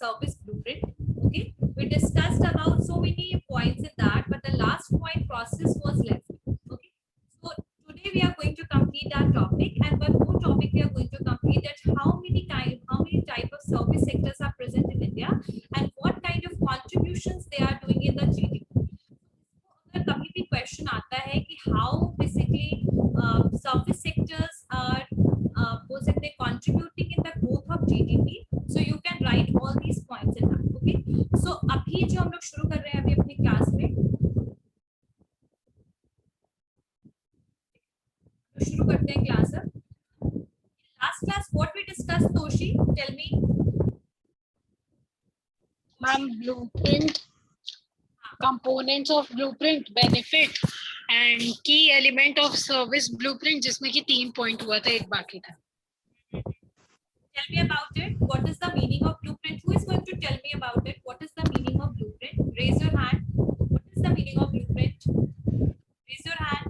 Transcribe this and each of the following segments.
service blueprint. Okay, we discussed about so many points in that, but the last point, process, was left. Okay, so today we are going to complete our topic, and one more topic we are going to complete, that how many type of service sectors are present in India and what kind of contributions they are doing in the GDP. अगर कभी भी question आता है कि how basically service sectors are बोल सकते हैं contributing in the growth of GDP, so you can write all these points in that. Okay, so अभी जो हम लोग शुरू कर रहे हैं अभी अपनी क्लास में, शुरू करते हैं क्लास. अब last class what we discuss, Toshi tell me. Ma'am blueprint, components of blueprint, benefit and key element of service blueprint, जिसमें कि 3 पॉइंट हुआ था, एक बाकी था. Tell me about it. What is the meaning of blueprint? Who is going to tell me about it? What is the meaning of blueprint? Raise your hand. What is the meaning of blueprint? Raise your hand.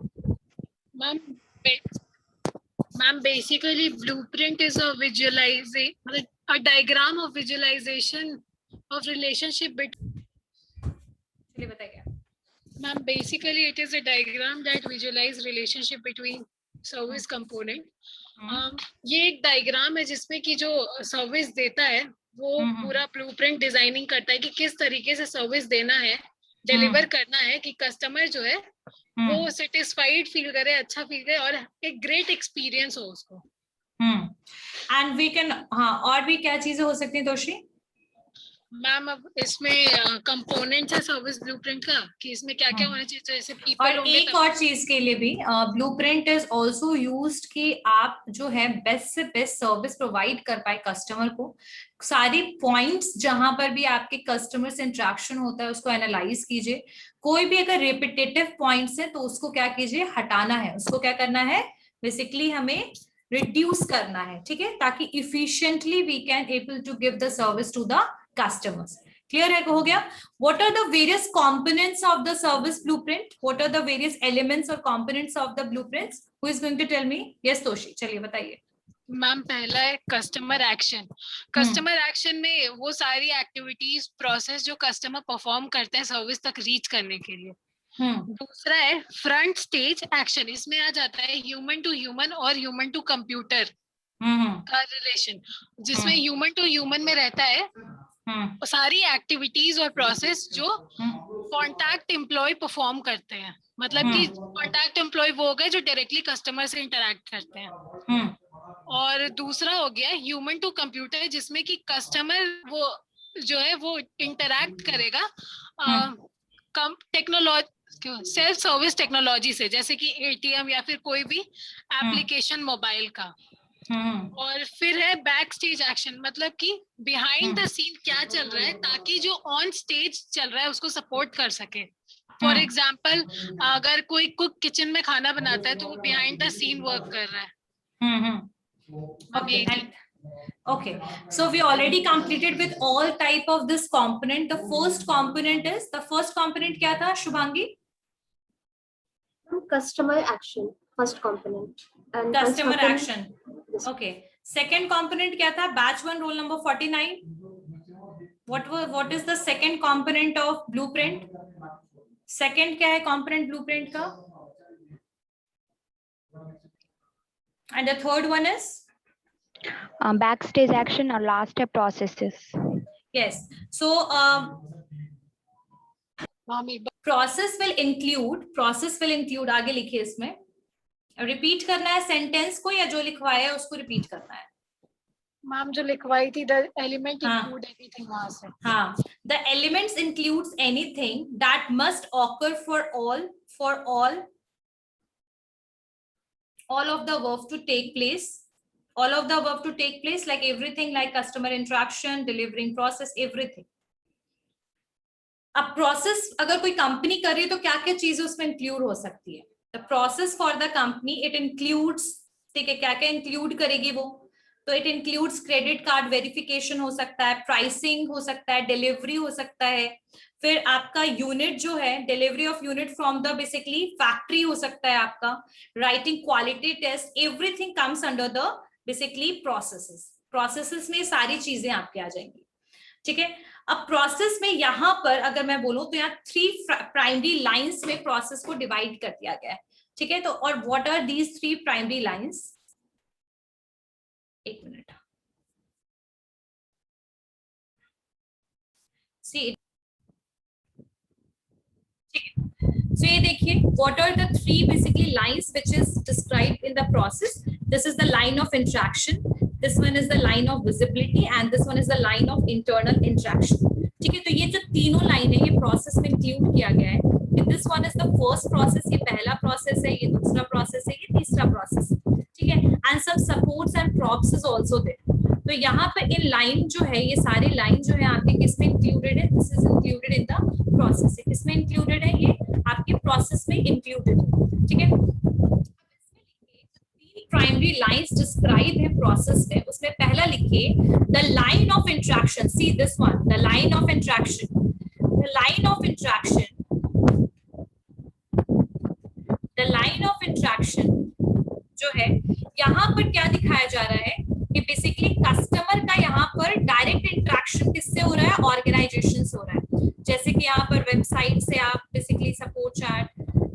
Ma'am, basically blueprint is a visualization, a diagram of visualization of relationship between. चलिए बताइए. Ma'am, basically it is a diagram that visualize relationship between service component. ये एक diagram है जिसमें कि जो service देता है वो पूरा ब्लूप्रिंट डिजाइनिंग करता है कि किस तरीके से सर्विस देना है, डिलीवर करना है कि कस्टमर जो है वो सेटिस्फाइड फील करे, अच्छा फील करे और एक ग्रेट एक्सपीरियंस हो उसको. एंड वी कैन, हाँ, और भी क्या चीजें हो सकती हैं तोशी? मैम अब इसमें कंपोनेंट्स है सर्विस ब्लूप्रिंट का कि इसमें क्या क्या होना चाहिए, जैसे पीपल. और एक और चीज के लिए भी ब्लूप्रिंट इज आल्सो यूज्ड कि आप जो है बेस्ट से बेस्ट सर्विस प्रोवाइड कर पाए कस्टमर को. सारी पॉइंट्स जहां पर भी आपके कस्टमर से इंटरेक्शन होता है उसको एनालाइज कीजिए. कोई भी अगर रिपीटेटिव पॉइंट्स है तो उसको क्या कीजिए, हटाना है. उसको क्या करना है, बेसिकली हमें रिड्यूस करना है. ठीक है, ताकि efficiently we can able to give the service to the customers. Clear है, हो गया? What are the various components of the service blueprint? What are the various elements or components of the blueprints? Who is going to tell me? Yes, Toshi, चलिए बताइए. Ma'am पहला है customer action. Customer action में वो सारी activities process जो customer perform करते हैं सर्विस तक रीच करने के लिए. दूसरा है फ्रंट स्टेज एक्शन. इसमें आ जाता है ह्यूमन टू ह्यूमन और ह्यूमन टू कंप्यूटर का रिलेशन, जिसमें ह्यूमन टू ह्यूमन में रहता है सारी एक्टिविटीज और प्रोसेस जो कॉन्टैक्ट एम्प्लॉय परफॉर्म करते हैं. मतलब कि कॉन्टैक्ट एम्प्लॉय वो हो गए जो डायरेक्टली कस्टमर से इंटरेक्ट करते हैं. और दूसरा हो गया ह्यूमन टू कंप्यूटर, जिसमें कि कस्टमर वो जो है वो इंटरेक्ट करेगा टेक्नोलॉजी, सेल्फ सर्विस टेक्नोलॉजी से, जैसे कि एटीएम या फिर कोई भी एप्लीकेशन मोबाइल का. और फिर है बैक स्टेज एक्शन, मतलब कि बिहाइंड द सीन क्या चल रहा है ताकि जो ऑन स्टेज चल रहा है उसको सपोर्ट कर सके. फॉर एग्जाम्पल अगर कोई कुक किचन में खाना बनाता है तो वो बिहाइंड द सीन वर्क कर रहा है. Okay, so we already completed with all type of this component. The first component क्या था Shubhangi? Customer action, first component. And customer action. Okay, second component क्या था? Batch 1 roll number 49. What is the second component of blueprint? Second क्या है component blueprint का? And the third one is backstage action or last step processes. Yes, so process will include आगे लिखिए इसमें. Repeat करना है सेंटेंस को या जो लिखवाया है उसको रिपीट करना है? मैम जो लिखवाई थी द एलिमेंट इंक्लूड एनीथिंग, वहां से. हाँ, the elements includes anything that must occur for all of the above to take place, like everything, like customer interaction, delivering process, everything. अब प्रोसेस अगर कोई कंपनी कर रही है तो क्या क्या चीजें उसमें इंक्लूड हो सकती है? The process for the company it includes, ठीक है, क्या क्या इंक्लूड करेगी वो? तो it includes credit card verification हो सकता है, प्राइसिंग हो सकता है, डिलीवरी हो सकता है, फिर आपका यूनिट जो है delivery of unit from the basically factory हो सकता है आपका, writing quality test, everything comes under the basically processes में सारी चीजें आपके आ जाएंगी. ठीक है। अब प्रोसेस में यहाँ पर अगर मैं बोलूं तो यहाँ 3 प्राइमरी लाइंस में प्रोसेस को डिवाइड कर दिया गया है, ठीक है। तो और what are these 3 primary lines? एक मिनट, सी, so ये देखिए, what are the 3 basically lines which is described in the process? This is the line of interaction, this one is the line of visibility and this one is the line of internal interaction. ठीक है, तो ये जो तीनों line है ये process में include किया गया है। This one is the first process, ये पहला प्रोसेस है, ये दूसरा प्रोसेस है, ये तीसरा प्रोसेस है, ठीक है। And some supports and props is also there. तो यहाँ पर इन लाइन जो है, ये सारी लाइन जो है आपके किसमें इंक्लूडेड है? This is included in the process. किसमें इंक्लूडेड है? ये आपके प्रोसेस में इंक्लूडेड है, ठीक है। प्राइमरी लाइंस डिस्क्राइब है प्रोसेस में, उसमें पहला लिखिए the line of interaction. See this one, the line of interaction, the line of interaction, the line of interaction जो है यहाँ पर क्या दिखाया जा रहा है कि बेसिकली कस्टमर का यहाँ पर डायरेक्ट इंटरेक्शन किससे हो रहा है? ऑर्गेनाइजेशन से हो रहा है। जैसे कि यहाँ पर वेबसाइट से आप बेसिकली सपोर्ट चैट,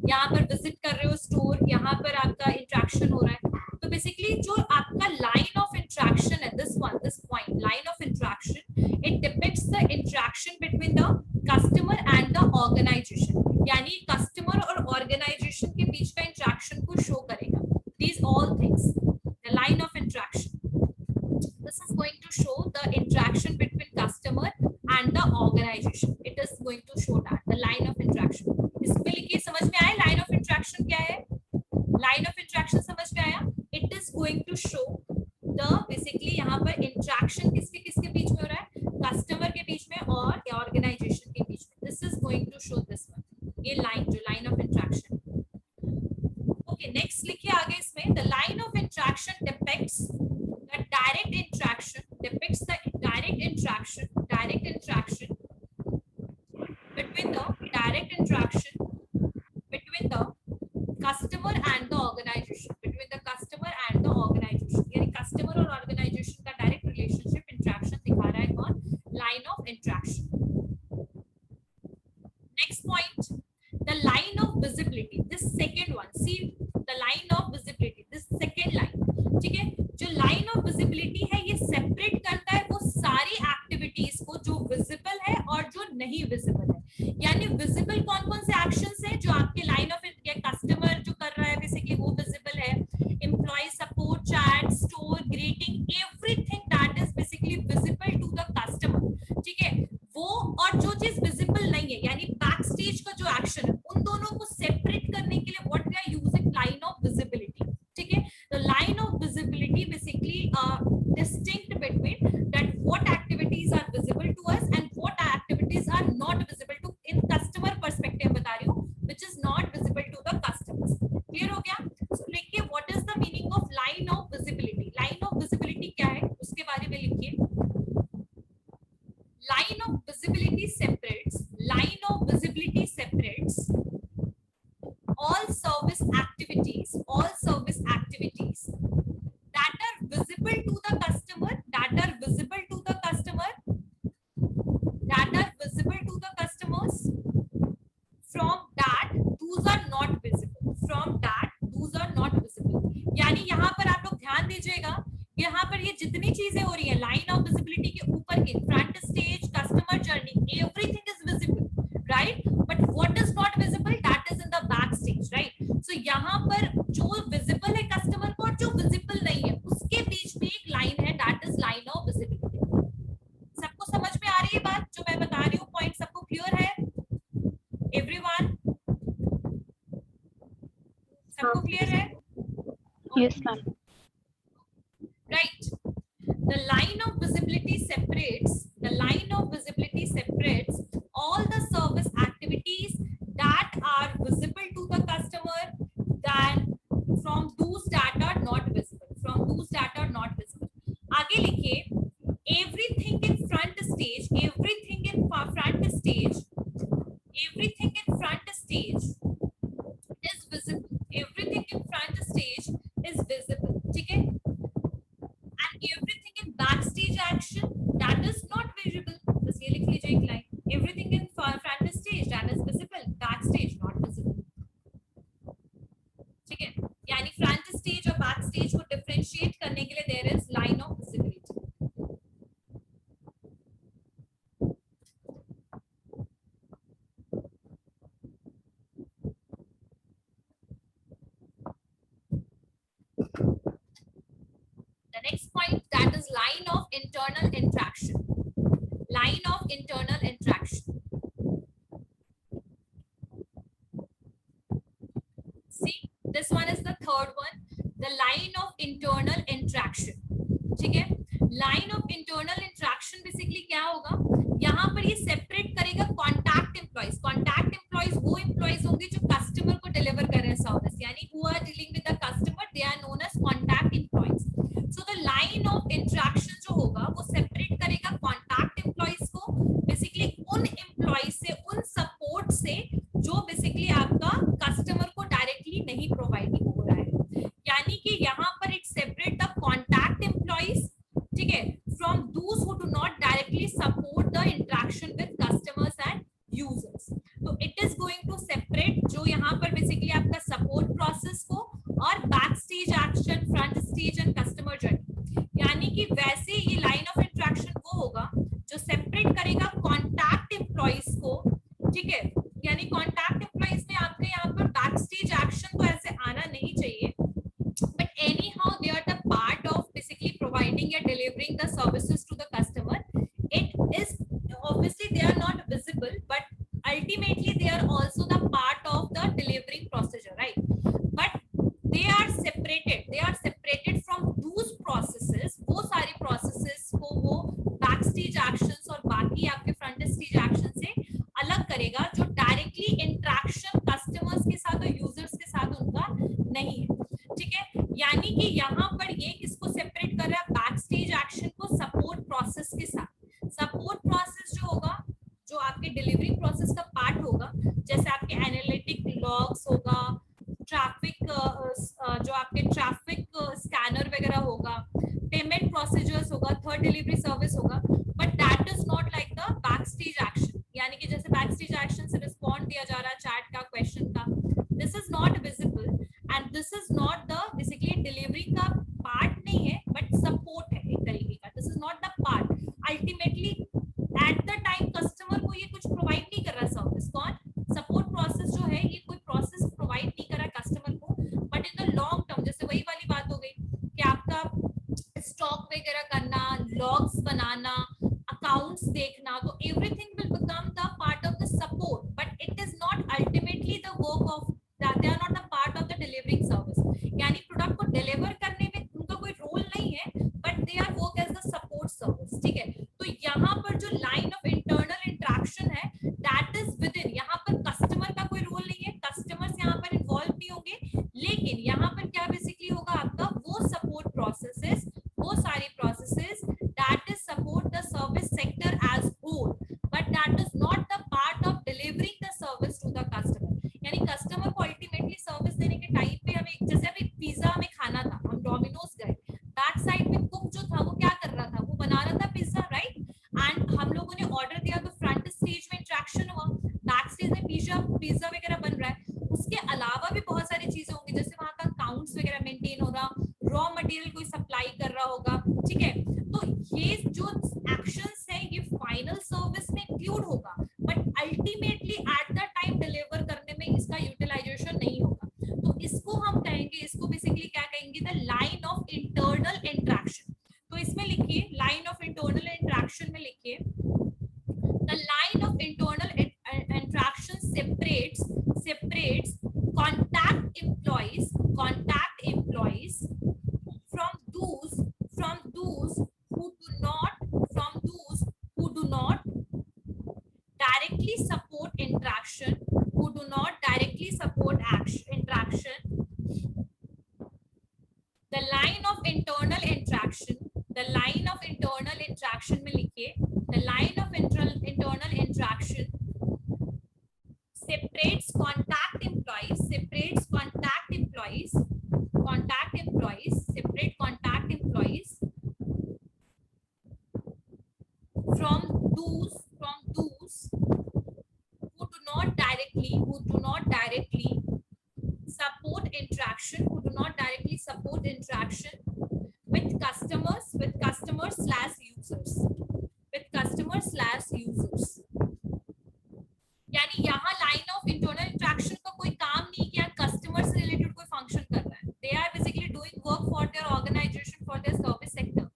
यहाँ पर विजिट कर रहे हो स्टोर, यहाँ पर आपका इंटरेक्शन हो रहा है। तो बेसिकली जो आपका लाइन ऑफ इंटरेक्शन है, this one, this point, line of interaction, it depicts the interaction between the customer and the organization, यानी कस्टमर और ऑर्गेनाइजेशन के बीच का इंटरेक्शन को शो करेगा। These all things, the line of interaction, this is going to show the interaction between customer and the organization. It is going to show that the line of interaction. इसमें लिखिए, समझ में आया line of interaction क्या है? Line of interaction समझ में आया? It is going to show the basically यहाँ पर इंटरेक्शन किसके किसके बीच में हो रहा है? कस्टमर के बीच में और ऑर्गेनाइजेशन के बीच में। This is going to show this one, ये लाइन जो line of interaction. Okay, next लिखिए आगे इसमें, the line of interaction depicts the direct interaction, depicts the direct interaction, direct interaction between the direct interaction between the customer and the organization, between the customer and the organization, यानी customer और organization का direct relationship interaction दिखा रहा है कौन? line of interaction. Next point, the line of visibility, this second one, see the line of visibility, this second line, ठीक है। जो line of visibility है ये separate करता है वो सारी activities को जो visible है और जो नहीं visible है। यानी विजिबल कौन कौन से एक्शंस हैं जो आपके लाइन ऑफ कस्टमर जो कर रहा है बेसिकली वो विजिबल है। Employee support chat, store, greeting, everything that is basically visible to the customer, ठीक है। वो और जो चीज विजिबल नहीं है यानी बैक स्टेज का जो एक्शन है, उन दोनों को सेपरेट करने के लिए what we are using line of visibility, ठीक है। The line of visibility basically distinct between that what activities are visible to us and what activities are not visible to in customer perspective बता रही हूँ, which is not visible to the customers. Clear हो गया? So लिखिए what is the meaning of line of visibility? Line of visibility क्या है उसके बारे में लिखिए। Line of visibility separates, line of visibility separates all service activities, all service activities that are visible to the customer, that are visible to the customer, that are visible to the customers, from that those are not visible, from that those are not visible। यानी यहाँ पर आप लोग ध्यान दीजिएगा, यहाँ पर ये जितनी चीजें हो रही है लाइन ऑफ विजिबिलिटी के ऊपर की, front stage, customer journey, everything is visible, right, but what is not visible that is in the back stage, right. So यहाँ पर जो विजिबल है कस्टमर को और जो विजिबल नहीं है उसके बीच में एक लाइन है, that is line of visibility. सबको समझ में आ रही है बात जो मैं बता रही हूँ? पॉइंट सबको क्लियर है? Everyone, सबको क्लियर है? Yes, ma'am. Right. The line of visibility separates, the line of visibility separates all the service activities that are visible to the customer than from those that are not visible, from those that are not visible. आगे लिखिए, everything in front stage, everything in front stage, everything in front stage is visible, everything in front stage is visible, ठीक है। and everything in backstage action that is not visible, point, that is line of internal interaction. Line of internal interaction. See, this one is the third one, the line of internal interaction. ठीक है, line of internal interaction basically क्या होगा, यहाँ पर ये separate करेगा contact employees. Contact employees वो employees होंगे जो कस्टमर को डिलीवर कर रहे हैं सर्विस, यानी who are dealing with the customer, they are known as contact employees. So the line of interaction जो होगा वो सेपरेट करेगा कॉन्टैक्ट एम्प्लॉइज को बेसिकली उन एम्प्लॉइज से, उन सपोर्ट से जो बेसिकली आपका कस्टमर को डायरेक्टली नहीं प्रोवाइड हो रहा है. यानी कि यहाँ पर it separate the contact employees, ठीक है, from those who do not directly support the interaction with customers and users. So it is going to separate जो यहाँ पर basically आपका support process को और backstage action, front stage and customer journey. यानी कि वैसे ये line of interaction वो होगा जो separate करेगा contact employees को, ठीक है, यानी contact employees में आपके यहाँ पर backstage action तो ऐसे आना नहीं चाहिए, but anyhow they are the part of basically providing and delivering the services to the customer. It is obviously they are not visible, but ultimately they are also the part of the delivering procedure, right? But they are separated from those processes. वो सारी processes को वो backstage actions और बाकी आपके front stage actions से अलग करेगा जो directly interaction customers के साथ और users के साथ उनका नहीं है, ठीक है. यानी कि यहाँ पर ये किसको सेपरेट कर रहा है, बैक स्टेज एक्शन को सपोर्ट प्रोसेस के साथ. सपोर्ट प्रोसेस जो होगा, जो आपके डिलीवरी प्रोसेस का पार्ट होगा, जैसे आपके एनालिटिक लॉग्स होगा, ट्रैफिक जो आपके ट्रैफिक स्कैनर वगैरह होगा, पेमेंट प्रोसीजर्स होगा, थर्ड डिलीवरी सर्विस होगा, but that is not like the back stage action. यानी कि जैसे बैक स्टेज एक्शन से रिस्पॉन्ड दिया जा रहा है चैट का, क्वेश्चन का, this is not visible and this is not the basically delivery का part नहीं है, but support है एक तरीके का. This is not the part. Ultimately at the time customer को ये कुछ provide नहीं कर रहा सर्विस. कौन? Support process जो है ये कोई process provide नहीं कर रहा कस्टमर को, but in the long term जैसे वही वाली बात हो गई कि आपका स्टॉक वगैरह करना, लॉग्स बनाना, अकाउंट्स देखना, तो everything will become the part of the support, but it is not ultimately the work of that. They are not the part of the delivering service. यानी प्रोडक्ट को डिलीवर करने में उनका कोई रोल नहीं है, but they are work as the support service, ठीक है. तो यहाँ पर जो line of internal interaction है, that is within. यहाँ पर कस्टमर का कोई रोल नहीं है, कस्टमर्स यहाँ पर इन्वॉल्व नहीं होंगे, लेकिन यहाँ पर क्या बेसिकली होगा आपका वो सपोर्ट प्रोसेसेस, वो सारी processes that is support the service sector as whole, but that is not the part of delivering the service to the customer. यानी कस्टमर को अल्टीमेटली सर्विस देने के टाइम पे हमें, जैसे अभी पिज्जा हमें खाना था, हम डोमिनोज गए, बैक साइड में कुक जो था वो क्या कर रहा था, वो बना रहा था पिज्जा, राइट. एंड हम लोगों ने ऑर्डर दिया तो फ्रंट स्टेज में इंटरेक्शन हुआ, बैक स्टेज में पिज्जा वगैरह बन रहा है. उसके अलावा भी बहुत सारी चीजें होंगी, जैसे वहां का अकाउंट्स वगैरह मेंटेन हो रहा, रॉ मटेरियल कोई सप्लाई कर रहा होगा, ठीक है. तो ये जो एक्शंस है ये फाइनल सर्विस में इंक्लूड होगा, but ultimately at the time deliver करने में इसका यूटिलाइजेशन नहीं होगा. तो इसको हम कहेंगे, इसको बेसिकली क्या कहेंगे, the line of internal interaction. तो इसमें लिखिए लाइन ऑफ इंटरनल इंटरेक्शन में लिखिए the line of internal interaction separates contact employees from those who do not directly support interaction, interaction. The line of internal interaction में लिखिए the line of internal interaction separates contact employees from those who do not directly support interaction with customers/users. यानी यहाँ line of internal interaction का कोई काम नहीं किया, customer से रिलेटेड कोई फंक्शन कर रहा है. They are basically doing work for their organization, for their service sector,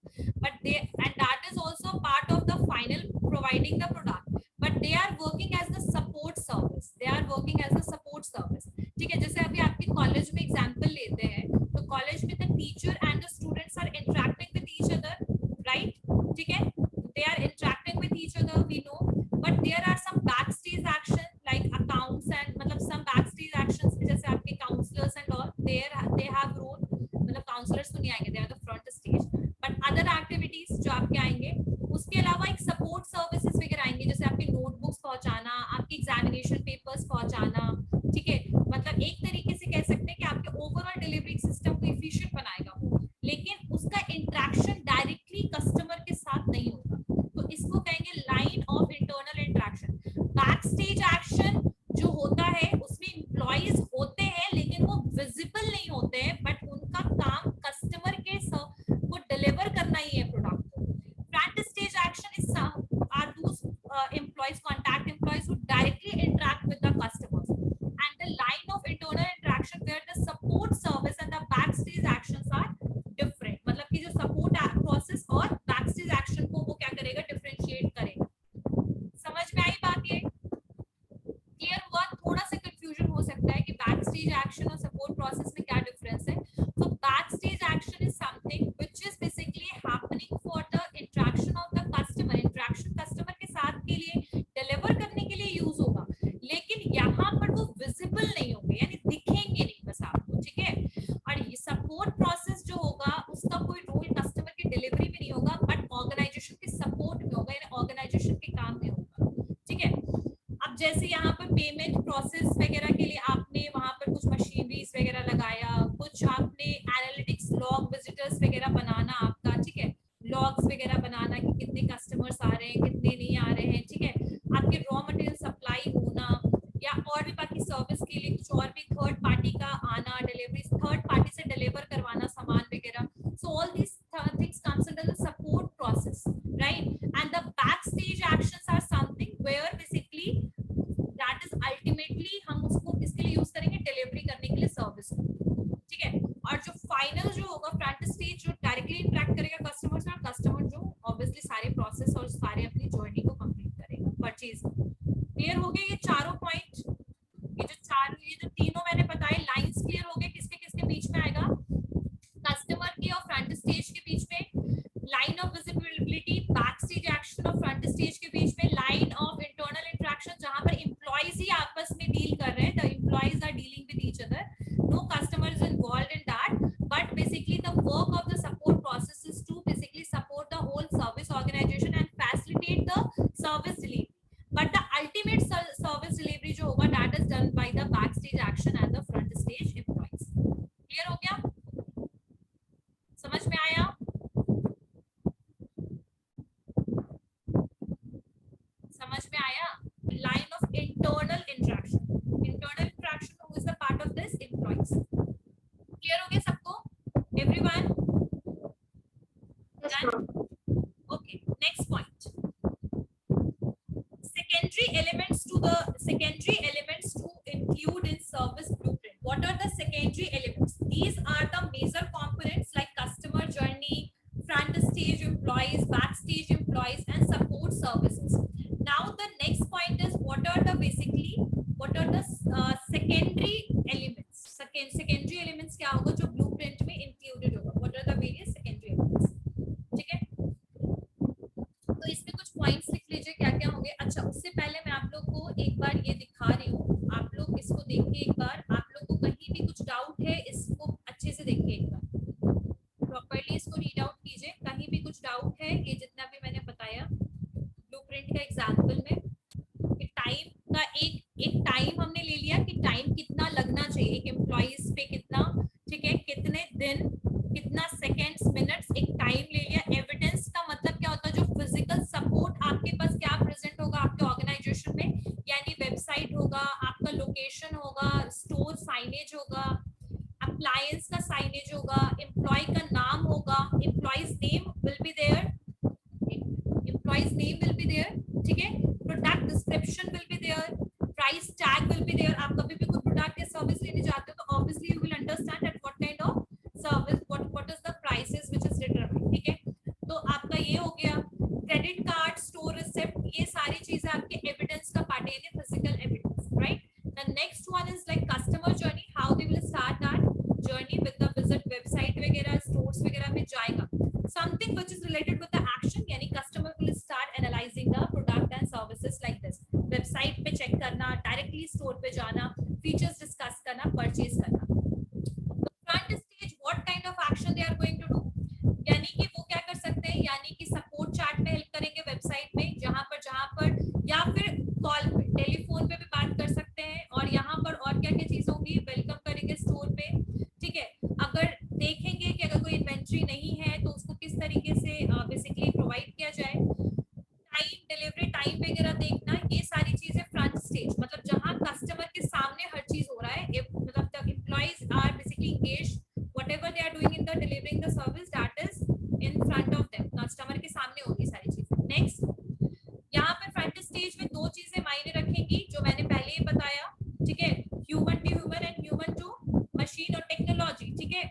delivery में नहीं होगा, बट ऑर्गेनाइजेशन के सपोर्ट में होगा, यानी ऑर्गेनाइजेशन के काम में होगा, ठीक है। अब जैसे यहाँ पर पेमेंट प्रोसेस वगैरह के लिए आपने वहां पर कुछ मशीनरीज वगैरह लगाया, कुछ आपने एनालिटिक्स लॉग विजिटर्स वगैरह बनाना आपका, ठीक है, लॉग्स वगैरह बनाना कि कितने कस्टमर्स आ रहे हैं, कितने नहीं आ रहे हैं, ठीक है, आपके रॉ मटेरियल सप्लाई होना, या और भी बाकी सर्विस के लिए कुछ और भी थर्ड पार्टी का आना, डिलीवरी थर्ड पार्टी से डिलीवर करवाना सामान वगैरह। So all this things comes under the support process, right. And the back stage actions are something where basically that is ultimately हम उसको किसके लिए यूज करेंगे, डिलीवरी करने के लिए सर्विस, ठीक है। और जो फाइनल जो होगा फ्रंट स्टेज, जो डायरेक्टली इंटरेक्ट करेगा कस्टमर से, और कस्टमर जो ऑब्वियसली सारे प्रोसेस और सारे अपनी जर्नी को कंप्लीट करेगा परचेज। क्लियर हो गए ये चारों पॉइंट, ये जो तीनों मैंने बताए लाइंस क्लियर हो गए, किसके किसके बीच में आएगा, कस्टमर के और फ्रंट स्टेज के बीच में line of visibility, back stage action और फ्रंट स्टेज के बीच में लाइन ऑफ इंटरनल इंटरेक्शन, जहां पर एम्प्लॉइज ही आपस में डील कर रहे हैं, the employees are dealing with each other, no customer is involved in that, but basically the work of the support process is to basically support the whole service organization and facilitate the service delivery, but the ultimate service delivery जो होगा that is done by the backstage action and the front stage employees। clear हो गया, समझ में आया, समझ में आया। line of internal interaction who is the part of this employees। Clear हो गया सबको, everyone? Yes, ma'am. Okay, next point, secondary elements to include in service blueprint। what are the secondary elements? These are the major components like customer journey, front stage employees, backstage employees and support services। now the next point is what are the secondary elements। secondary elements क्या होगा जो blueprint में included होगा, what are the various secondary elements, ठीक है। तो इसमें कुछ पॉइंट्स लिख लीजिए क्या क्या होंगे। अच्छा, उससे पहले मैं आप लोग को एक बार ये दिखा रही हूँ, आप लोग इसको देखिए एक बार, आप लोग को कहीं भी कुछ डाउट है इसको अच्छे से देखिए एक बार, प्रॉपर्ली इसको रीड आउट कीजिए, कहीं भी कुछ डाउट है ये जितना भी मैंने बताया ब्लूप्रिंट का एग्जांपल में, कि टाइम का एक टाइम हमने ले लिया कि टाइम कितना लगना चाहिए एक एम्प्लॉइज पे, कितना, ठीक है, कितने दिन, कितना सेकेंड्स, मिनट्स, एक टाइम ले लिया। एविडेंस का मतलब क्या होता है, जो फिजिकल सपोर्ट आपके पास क्या प्रेजेंट होगा आपके ऑर्गेनाइजेशन में, यानी वेबसाइट होगा, आपका लोकेशन होगा, स्टोर साइनेज होगा, अप्लायंस का साइनेज होगा, एम्प्लॉय का नाम होगा, employees name will be there, ठीक है, product description will be there, price tag will be there. आप कभी भी कोई प्रोडक्ट या सर्विस लेने जाते हो तो obviously you will understand at what kind of service, what is the prices which is determined, ठीक है। तो आपका ये हो गया, क्रेडिट कार्ड, स्टोर रिसिप्ट, ये सारी चीजें आपके एविडेंस का पार्ट है, physical evidence, right. The next one is like customer journey, how they will start that journey with the visit, website वगैरह, स्टोर्स वगैरह पे जाएगा, something which is related with the action, यानी customer will start analysing the product and services like this, website पे check करना, directly store पे जाना, features discuss करना, परचेज करना। Front stage what kind of action they are going to do, यानी कि वो क्या कर सकते हैं, यानी कि सपोर्ट चैट में हेल्प करेंगे वेबसाइट में, जहां पर या फिर कॉल पे, टेलीफोन पे भी बात कर सकते हैं, और यहाँ पर और क्या क्या चीज होगी, वेलकम करेंगे स्टोर पे, ठीक है। अगर देखेंगे कि अगर कोई इन्वेंट्री नहीं है तो उसको किस तरीके से बेसिकली प्रोवाइड किया जाए, टाइम, डिलीवरी टाइम वगैरह देखना, ये सारी चीजें फ्रंट स्टेज, मतलब जहां कस्टमर के सामने हर चीज हो रहा है, मतलब the employees are basically engaged, whatever they are doing in the delivering the service that is in front of them, customer के सामने होगी सारी चीजें। नेक्स्ट, यहाँ पर फ्रंट स्टेज में दो चीजें मायने रखेंगी जो मैंने पहले ही बताया, ठीक है, human to human and human to machine और टेक्नोलॉजी, ठीक है।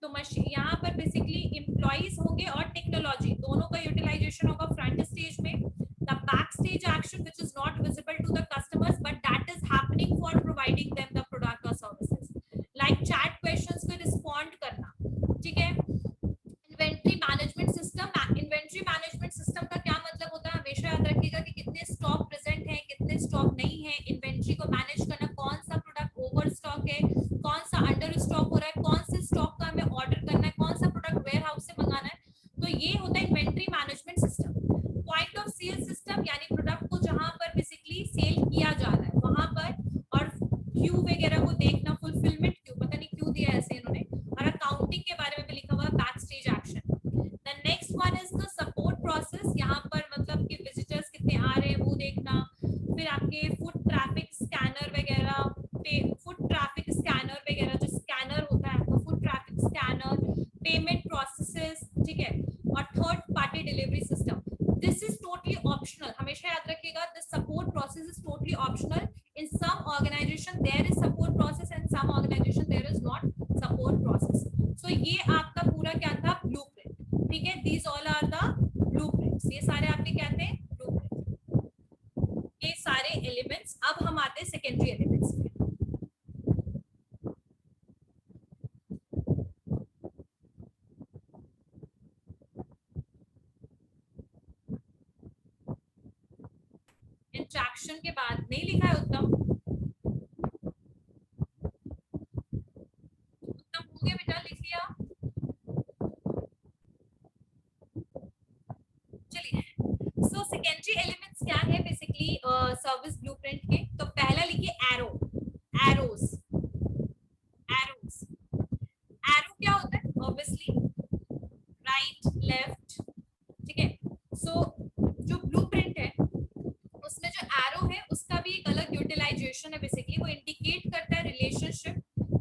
तो मशीन यहाँ पर बेसिकली एम्प्लॉइज होंगे और टेक्नोलॉजी दोनों का यूटिलाइजेशन होगा फ्रंट स्टेज में। The back stage action which is not visible to the customers but that is happening for providing them the product और सर्विसेज, लाइक चैट क्वेश्चंस को रिस्पॉन्ड करना, ठीक है। Inventory management system, inventory management system का क्या मतलब होता है, हमेशा याद रखिएगा कि कितने स्टॉक प्रेजेंट है, कितने स्टॉक नहीं है, इन्वेंट्री को मैनेज करना, कौन सा प्रोडक्ट ओवर स्टॉक है, कौन सा अंडर स्टॉक हो रहा है, कौन से स्टॉक का हमें ऑर्डर करना है, कौन सा प्रोडक्ट वेयर हाउस से मंगाना है। तो ये होता है inventory management system, point of sale system यानी प्रोडक्ट को जहां पर बेसिकली सेल किया जा रहा है वहां पर, और क्यू वगैरह को देखना, फुलफिलमेंट क्यू, पता नहीं क्यों दिया ऐसे इन्होंने, और अकाउंटिंग के बारे में भी लिखा हुआ है back stage action. The next one is the support process, यहाँ पर मतलब कि विजिटर्स कितने आ रहे हैं वो देखना, फिर आपके फुट ट्रैफिक स्कैनर वगैरह, फुट ट्रैफिक स्कैनर वगैरह, जो स्कैनर होता है आपका foot traffic scanner, payment processes, ठीक है, और third party delivery system. This is totally optional, हमेशा याद रखिएगा, this support process is totally optional. In some organization there is support process and some organization there is not support process. So ये आपका पूरा क्या था, blueprint, ठीक है, these all are the blueprints, ये सारे आपके क्या थे, blueprint, ये सारे elements। अब हम आते हैं secondary elements पे। इंट्रैक्शन के बाद नहीं लिखा है उत्तम, उत्तम हो गया बेटा, लिख लिया, चलिए। सो सेकेंडरी एलिमेंट्स क्या है बेसिकली सर्विस ब्लूप्रिंट के, तो पहला लिखिए एरो, एरोज, एरोज, एरो क्या होता है, ऑब्वियसली राइट लेफ्ट, ठीक है। सो जो ब्लूप्रिंट है उसमें जो एरो है उसका भी एक अलग यूटिलाइजेशन है बेसिकली, वो इंडिकेट करता है रिलेशनशिप,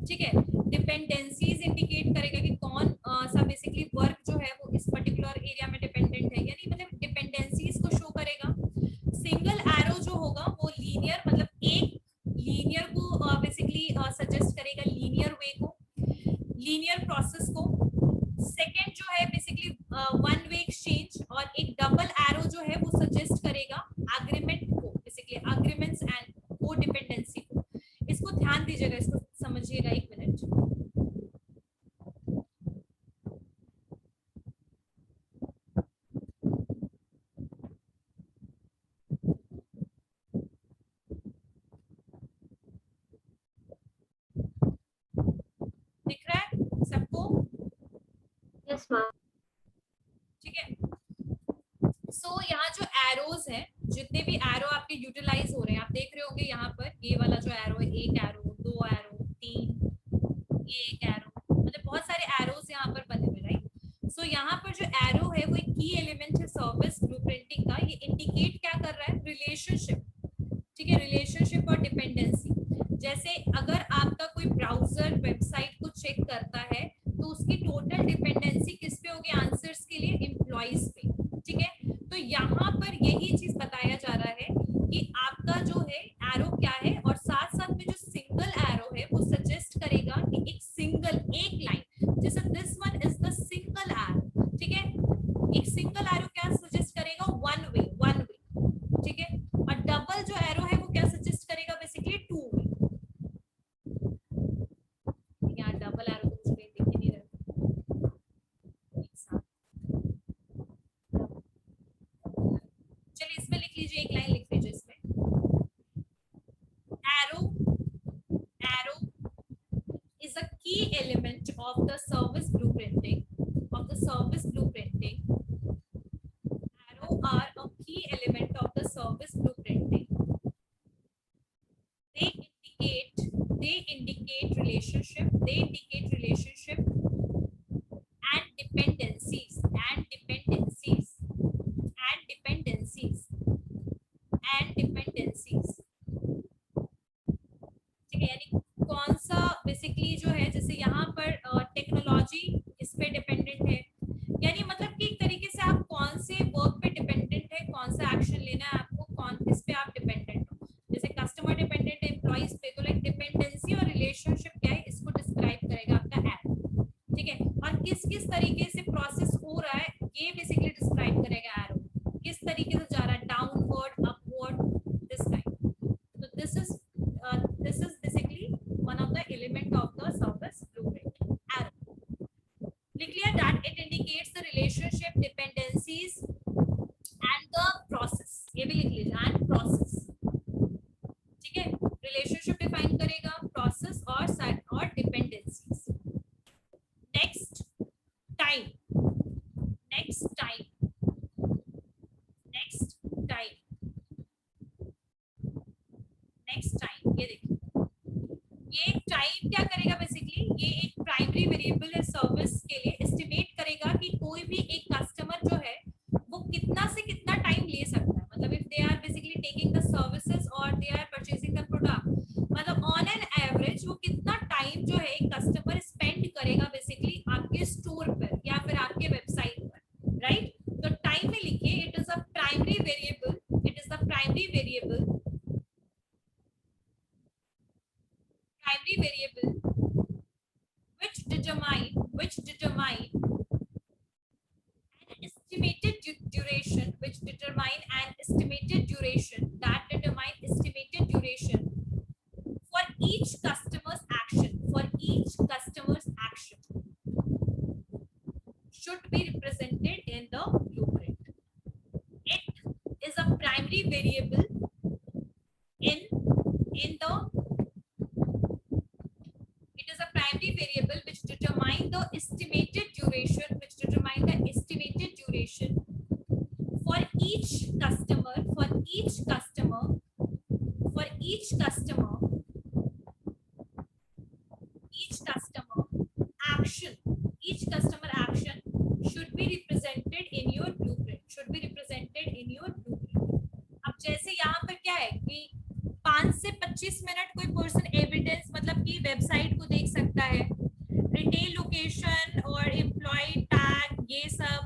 ठीक है, डिपेंडेंसीज इंडिकेट करेगा कि कौन सा बेसिकली वर्क जो है वो इस पर्टिकुलर एरिया में डिपेंडेंट है, यानी मतलब डिपेंडेंसीज को शो करेगा। सिंगल एरो जो होगा वो लीनियर, मतलब एक लीनियर को बेसिकली सजेस्ट करेगा, लीनियर वे को, लीनियर प्रोसेस को। सेकेंड जो है बेसिकली वन वे एक्सचेंज, और एक डबल एरो जो है वो सजेस्ट करेगा एग्रीमेंट को, बेसिकली एग्रीमेंट्स एंड को डिपेंडेंसी को। इसको ध्यान दीजिएगा, इसको समझिएगा, एक मिनट। दिख रहा है सबको? Yes, ma'am. ठीक है। सो यहाँ जो एरोज हैं, जितने भी एरो आपके यूटिलाइज हो रहे हैं, आप देख रहे होंगे यहाँ पर ये वाला जो एरो है, एक एरो, दो एरो, तीन, ये एक एरो, मतलब बहुत सारे एरोज यहाँ पर बने हुए, राइट। सो यहाँ पर जो एरो है वो एक की एलिमेंट है सर्विस ब्लूप्रिंटिंग का, ये इंडिकेट क्या कर रहा है, रिलेशनशिप, ठीक है, रिलेशनशिप और डिपेंडेंसी। जैसे अगर आपका कोई ब्राउजर वेबसाइट को चेक करता है तो उसकी टोटल डिपेंडेंसी किस पे होगी, आंसर्स के लिए एम्प्लॉइज पे, ठीक है। तो यहाँ पर यही चीज बताया जा रहा है कि आपका जो है एरो क्या है, और साथ साथ में जो सिंगल एरो है वो सजेस्ट करेगा कि एक सिंगल, एक लाइन, जैसे this one is the single arrow, ठीक है, एक सिंगल एरो क्या सजेस्ट करेगा, वन वे, ठीक है, और डबल जो एरो है वो क्या सजेस्ट करेगा, बेसिकली टू वे। यहाँ डबल एरो तो मुझे दिख ही नहीं रहा, चलिए इसमें लिख लीजिए, एक लाइन लिख लीजिए इसमें, arrow is a key element of the service blueprinting, arrow are a key element of the service blueprinting. They indicate relationship and dependencies ठीक है, यानी कौन सा बेसिकली जो है, जैसे यहाँ पर टेक्नोलॉजी इस पे डिपेंडेंट है, यानी मतलब कि एक तरीके से आप कौन से वर्क पे डिपेंडेंट है, कौन सा एक्शन लेना है आपको, कौन किस प्राइमरी वेरिएबल है सर्विस के लिए, एस्टिमेट करेगा कि कोई भी एक कस्टमर जो है वो कितना से कितना टाइम ले सकता है, मतलब if they are basically taking the services और they are purchasing the product, मतलब ऑन एन एवरेज वो कितना टाइम जो है एक कस्टमर स्पेंड करेगा बेसिकली आपके स्टोर पर या फिर आपके वेबसाइट पर, राइट? तो टाइम में लिखिए it is a primary variable, it is the primary variable, primary variable which determine an estimated duration, which determine an estimated duration, that determine estimated duration for each customer's action, for each customer's action should be represented in the blueprint. It is a primary variable in the primary variable which determine the estimated duration, for each customer action, each customer action should be represented in your blueprint, अब जैसे यहाँ पर क्या है कि 5 से 25 minute कोई person evidence मतलब कि वेबसाइट को देख सकता है, रिटेल लोकेशन और एम्प्लॉय टैग ये सब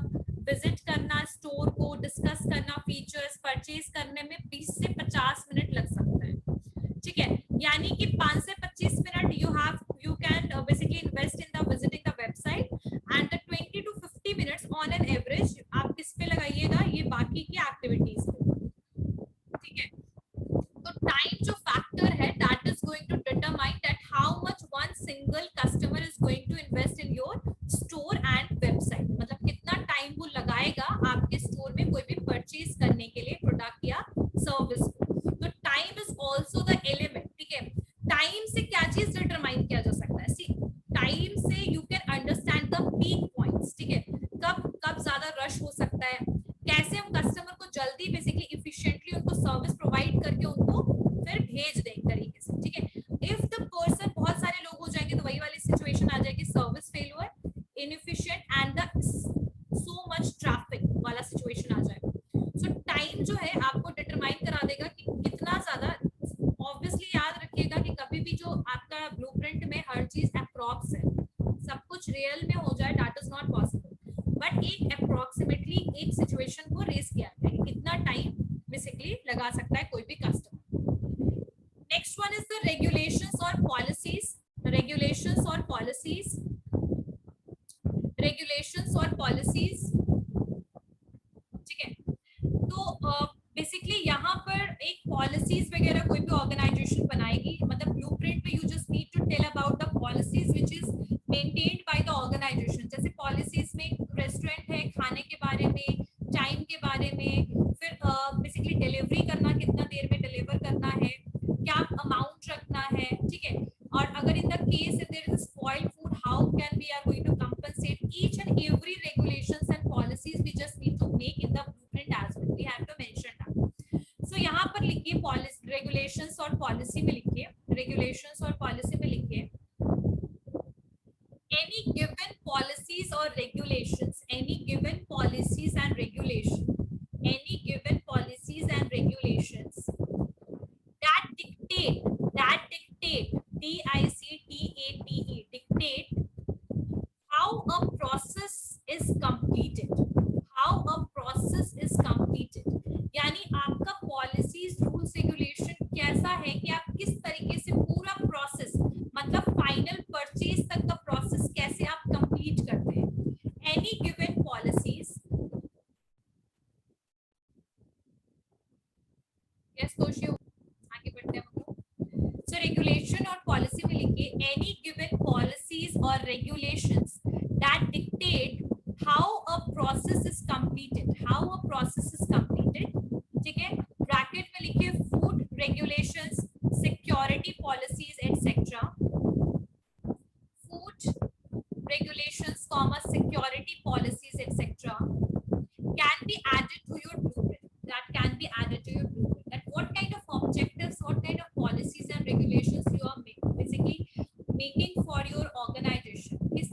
विजिट करना, स्टोर को डिस्कस करना, फीचर्स परचेज करने में 20 से 50 मिनट लग सकता है, ठीक है? यानी कि 5 से 25 minute you can basically invest in the visiting the website and the 20 to 50 minutes on an average आप किस पे लगाइएगा, ये बाकी की एक्टिविटीज पे, ठीक है? तो टाइम जो फैक्टर है that is going to determine that how much one single customer is going to invest in your store and website, मतलब कितना टाइम वो लगाएगा आपके स्टोर में कोई भी परचेज करने के लिए प्रोडक्ट या सर्विस को। तो time is also the element, ठीक है? टाइम से क्या चीज डिटरमाइन किया जा सकता है? सी टाइम से you can understand the peak points, ठीक है? कब ज्यादा रश हो सकता है, कैसे हम कस्टमर को जल्दी बेसिकली इफिशिएंटली उनको सर्विस प्रोवाइड करके उनको फिर भेज दें एक तरीके से, ठीक है? इफ द पर्सन बहुत सारे लोग हो जाएंगे तो वही वाली सिचुएशन आ जाएगी, service failure, inefficient and the so much traffic वाला सिचुएशन आ जाएगा। सो टाइम जो है आपको डिटरमाइन करा देगा कि कितना ज्यादा। ऑब्वियसली याद रखिएगा कि कभी भी जो आपका ब्लूप्रिंट में हर चीज अप्रॉक्स है, सब कुछ रियल में हो जाए that is not possible, but एक अप्रॉक्सीमेटली एक सिचुएशन को रेस किया है कि कितना टाइम बेसिकली लगा सकता है कोई भी customer. Next one is the regulations और पॉलिसीज, ठीक है? तो बेसिकली यहाँ पर एक पॉलिसीज वगैरह कोई भी ऑर्गेनाइजेशन बनाएगी, मतलब ब्लूप्रिंट में you just need to tell about the policies which is maintained by the organization. जैसे पॉलिसीज में रेस्टोरेंट है, खाने के बारे में, टाइम के बारे में, फिर बेसिकली डिलीवरी करना, कितना देर में डिलीवर करना है, क्या अमाउंट रखना है, ठीक है? और अगर in the case if there is spoiled food how can we are going to compensate, each and every regulations and policies we just need to make in the blueprint as well, we have to mention that. So यहाँ पर लिखिए policy, regulations और policy में लिखिए, any given policies or regulations, any given policies and regulations that dictate dictate how a process is completed, यानी आपका policies, rules, regulation कैसा है कि आप किस तरीके से पूरा प्रोसेस मतलब फाइनल परचेज तक का प्रोसेस कैसे आप कंप्लीट करते हैं। एनी गिवन पॉलिसीज, यस दोषी, आगे बढ़ते हैं हम लोग। सो रेगुलेशन और पॉलिसी में लिखिए एनी गिवन पॉलिसीज और regulations that dictate how a process is completed, ठीक है? ब्रैकेट में लिखिए food regulations, security policies etcetera, food regulations, security policies, etc. can be added to your blueprint. That what kind of objectives, what kind of policies and regulations you are basically making for your organization. किस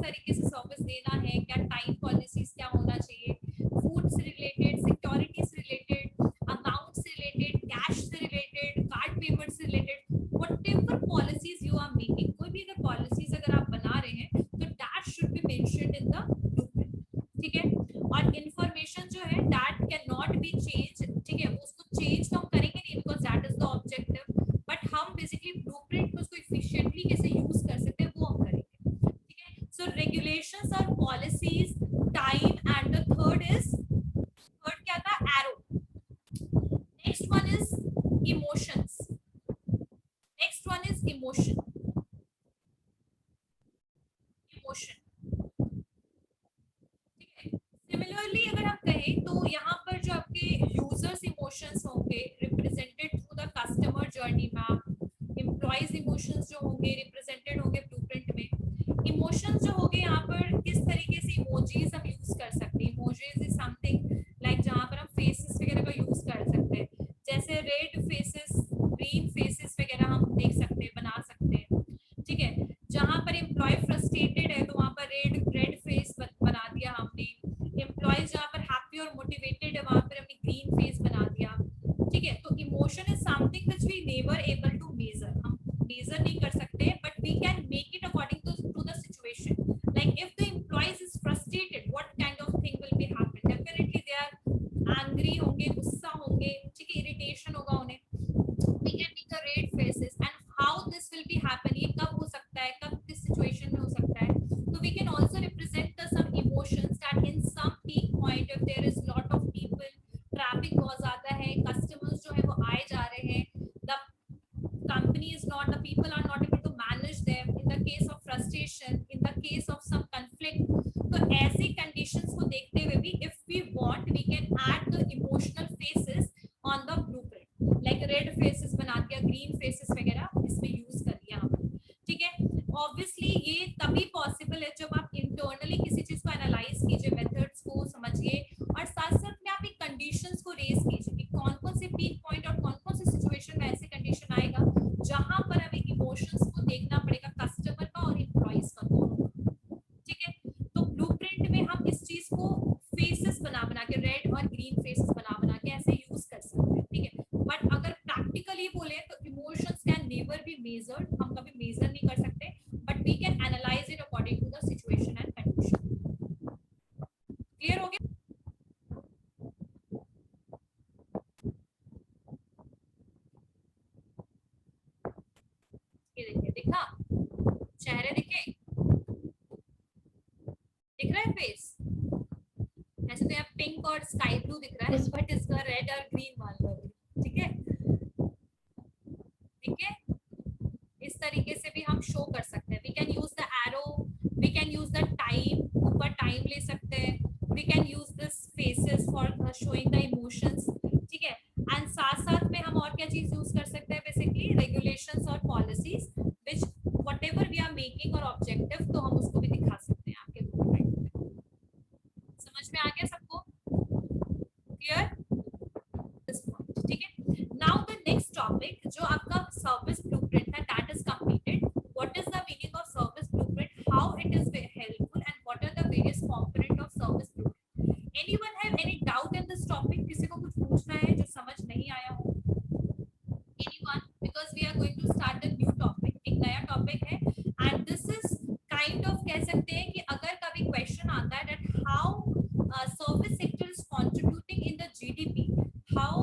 वहां पर हमने green face बना दिया, ठीक है। तो emotion is something which we never able to measure, हम मेजर नहीं कर सकते, but we can make it according to the situation. Like if the employees is frustrated, what kind of thing will be happen, definitely they are angry होंगे, गुस्सा होंगे, ठीक है, irritation होगा उन्हें। We can make a red faces and how this will be happen, ये कब हो सकता है, कब किस सिचुएशन में हो सकता है। तो we can also represent the some emotions that in some peak point if there is lot of people, traffic बहुत ज्यादा है, कस्टमर्स जो है वो आए जा रहे हैं, the company is not, the people are not able to manage them, in the case of frustration, in the case of some conflict। तो ऐसी conditions को देखते हुए भी if we want we can add the emotional faces on the blueprint, like red faces बना दिया, green faces वगैरह इसमें यूज कर दिया हमने, ठीक है। ऑब्वियसली ये तभी पॉसिबल है जब आप इंटरनली किसी चीज को एनालाइज कीजिए, मेथड्स को समझिए, और साथ साथ में आप एक कंडीशंस को रेज कीजिए कि कौन कौन से पीक पॉइंट और कौन कौन से सिचुएशन में ऐसे कंडीशन आएगा जहां पर हमें इमोशंस को देखना पड़ेगा, कस्टमर का और एम्प्लॉइज का दोनों, ठीक है। तो ब्लूप्रिंट में हम इस चीज को फेसेस बना बना के, रेड और ग्रीन फेसेस बना बना के ऐसे यूज कर सकते हैं, ठीक है। बट अगर प्रैक्टिकली बोले तो emotions can never be measured, हम कभी मेजर नहीं कर सकते, but we can analyse it according to the situation and condition. Clear हो गया? ये देखिए, दिखा चेहरे, दिखे, दिख रहा है फेस? ऐसे तो यहाँ पिंक और स्काई ब्लू दिख रहा है, बट इसका रेड और ग्रीन मान लो, ठीक है, ठीक है। इस तरीके से भी हम शो कर सकते हैं। We can use the arrow, we can use the time, ऊपर टाइम ले सकते हैं, we can use this faces for showing the emotions, ठीक है। एंड साथ साथ में हम और क्या चीज यूज कर सकते हैं, बेसिकली रेगुलेशंस और policies which whatever we are making और ऑब्जेक्टिव, तो हम उसको भी दिखा सकते हैं आपके ब्लूप्रिंट में। समझ में आ गया सबको? क्लियर? ठीक है। नाउ द नेक्स्ट टॉपिक जो आपका सर्विस ब्लूप्रिंट है, that is completed. What is the meaning of service blueprint, how it is helpful and what are the various component of service blueprint. Anyone have any doubt in this topic? किसी को कुछ पूछना है जो समझ नहीं आया हो? Anyone? Because we are going to start a new topic, एक नया टॉपिक है, and this is kind of कह सकते हैं कि अगर कभी क्वेश्चन आता है that how service sector is contributing in the GDP, how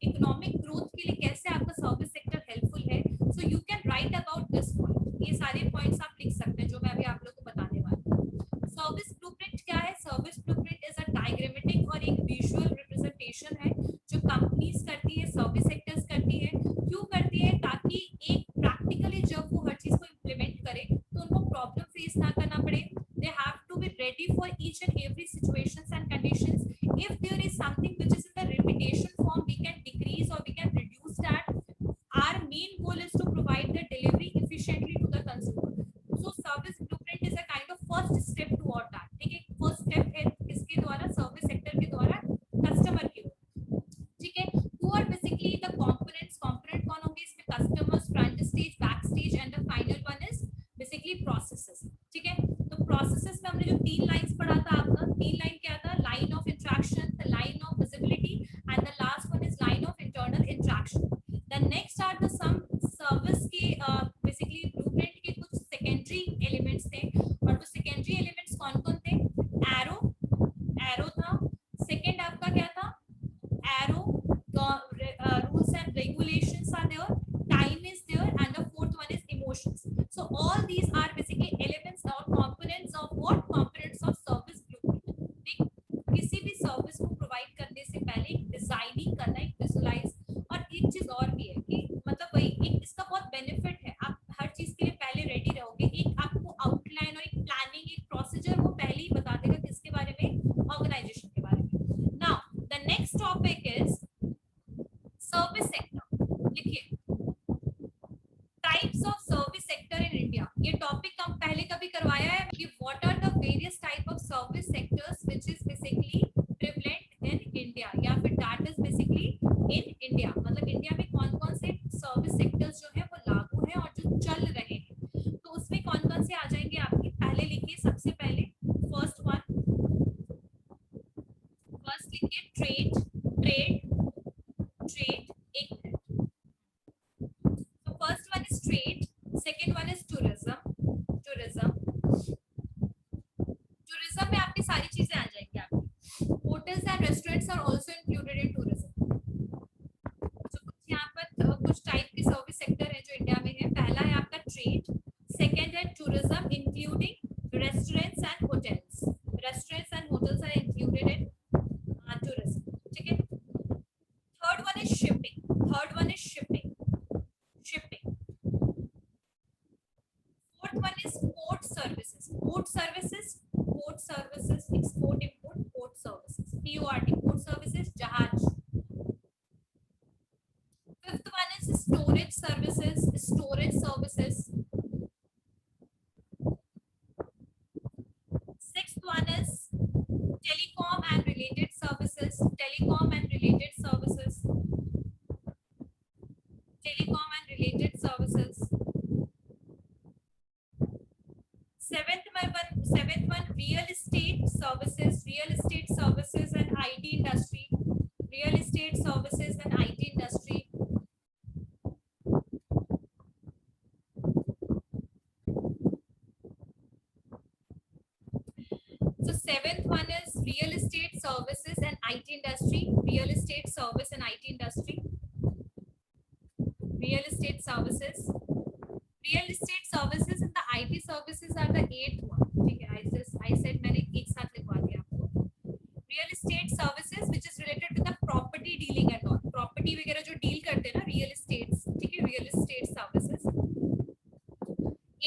economic growth के लिए कैसे आपका सर्विस सेक्टर हेल्पफुल है, so you can write about this point. ये सारे पॉइंट्स आप लिख सकते हैं जो मैं अभी आप लोगों को बताने वाली हूँ। सर्विस ब्लूप्रिंट क्या है? Service blueprint is a diagrammatic और एक विजुअल रिप्रेजेंटेशन है जो कंपनीज करती है, सर्विस सेक्टर्स करती है। क्यों करती है? ताकि एक प्रैक्टिकली जब वो हर चीज को इम्प्लीमेंट करे तो उनको प्रॉब्लम फेस ना करना पड़े। They have to be ready for each and every situations and conditions. If there is something which is in the repetition form, we can decrease or we can reduce that. Our main goal is to provide the delivery efficiently to the consumer. So service blueprint is a kind of first step toward that. ठीक है, first step है किसके द्वारा? Service sector के द्वारा customer की ओर, ठीक है। Who are basically the components? Component कौन होंगे इसमें? Customers, front stage, back stage, and the final one is basically processes, ठीक है। तो प्रोसेसेस में हमने जो 3 लाइंस पढ़ा था, आपका 3 लाइन क्या था? Line of interaction, the line of visibility, and the last one is line of internal interaction. The next are the some service के basically blueprint के कुछ secondary elements थे, और वो secondary elements कौन कौन थे? arrow था, second आपका क्या था? arrow, rules and regulations are there, time is there, and the fourth one is emotions. So all these are basically elements or components of what? Components of service blueprint. किसी भी service को provide करने से पहले एक designing करना, एक visualise, और एक चीज और भी है कि मतलब वही एक इसका बहुत बेनिफिट है, आप हर चीज के लिए पहले रेडी रहोगे। एक आपको आउटलाइन और एक प्लानिंग, एक प्रोसीजर वो पहले ही बता देगा किसके बारे में? ऑर्गेनाइजेशन के बारे में। Now the next topic is service sector. लिखिए types of service sector in India. ये टॉपिक हम पहले कभी करवाया है कि what are the various type of service sectors which is basically prevalent in India, या फिर that is basically in India, मतलब इंडिया में कौन कौन से सर्विस सेक्टर्स जो है वो लागू हैं और जो चल रहे हैं। तो उसमें कौन कौन से आ जाएंगे आपके? पहले लिखिए, सबसे पहले फर्स्ट लिखिए trade, IT industry, real estate service and IT industry, real estate services, real estate services and the IT services are the 8th one. ठीक है, I said मैंने एक साथ लिखवा दिया आपको. Real estate services which is related to the property dealing and all, property वगैरह जो deal करते हैं ना real estates, ठीक है, real estate services.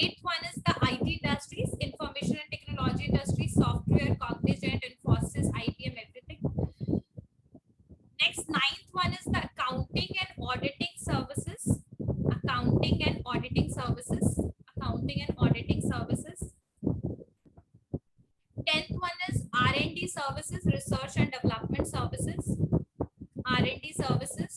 8th one is the IT industries, information and technology industry, software, Cognizant, Infosys, IBM, everything. Next, 9th one is the accounting and auditing services, accounting and auditing services, accounting and auditing services. 10th one is R&D services, research and development services, R&D services.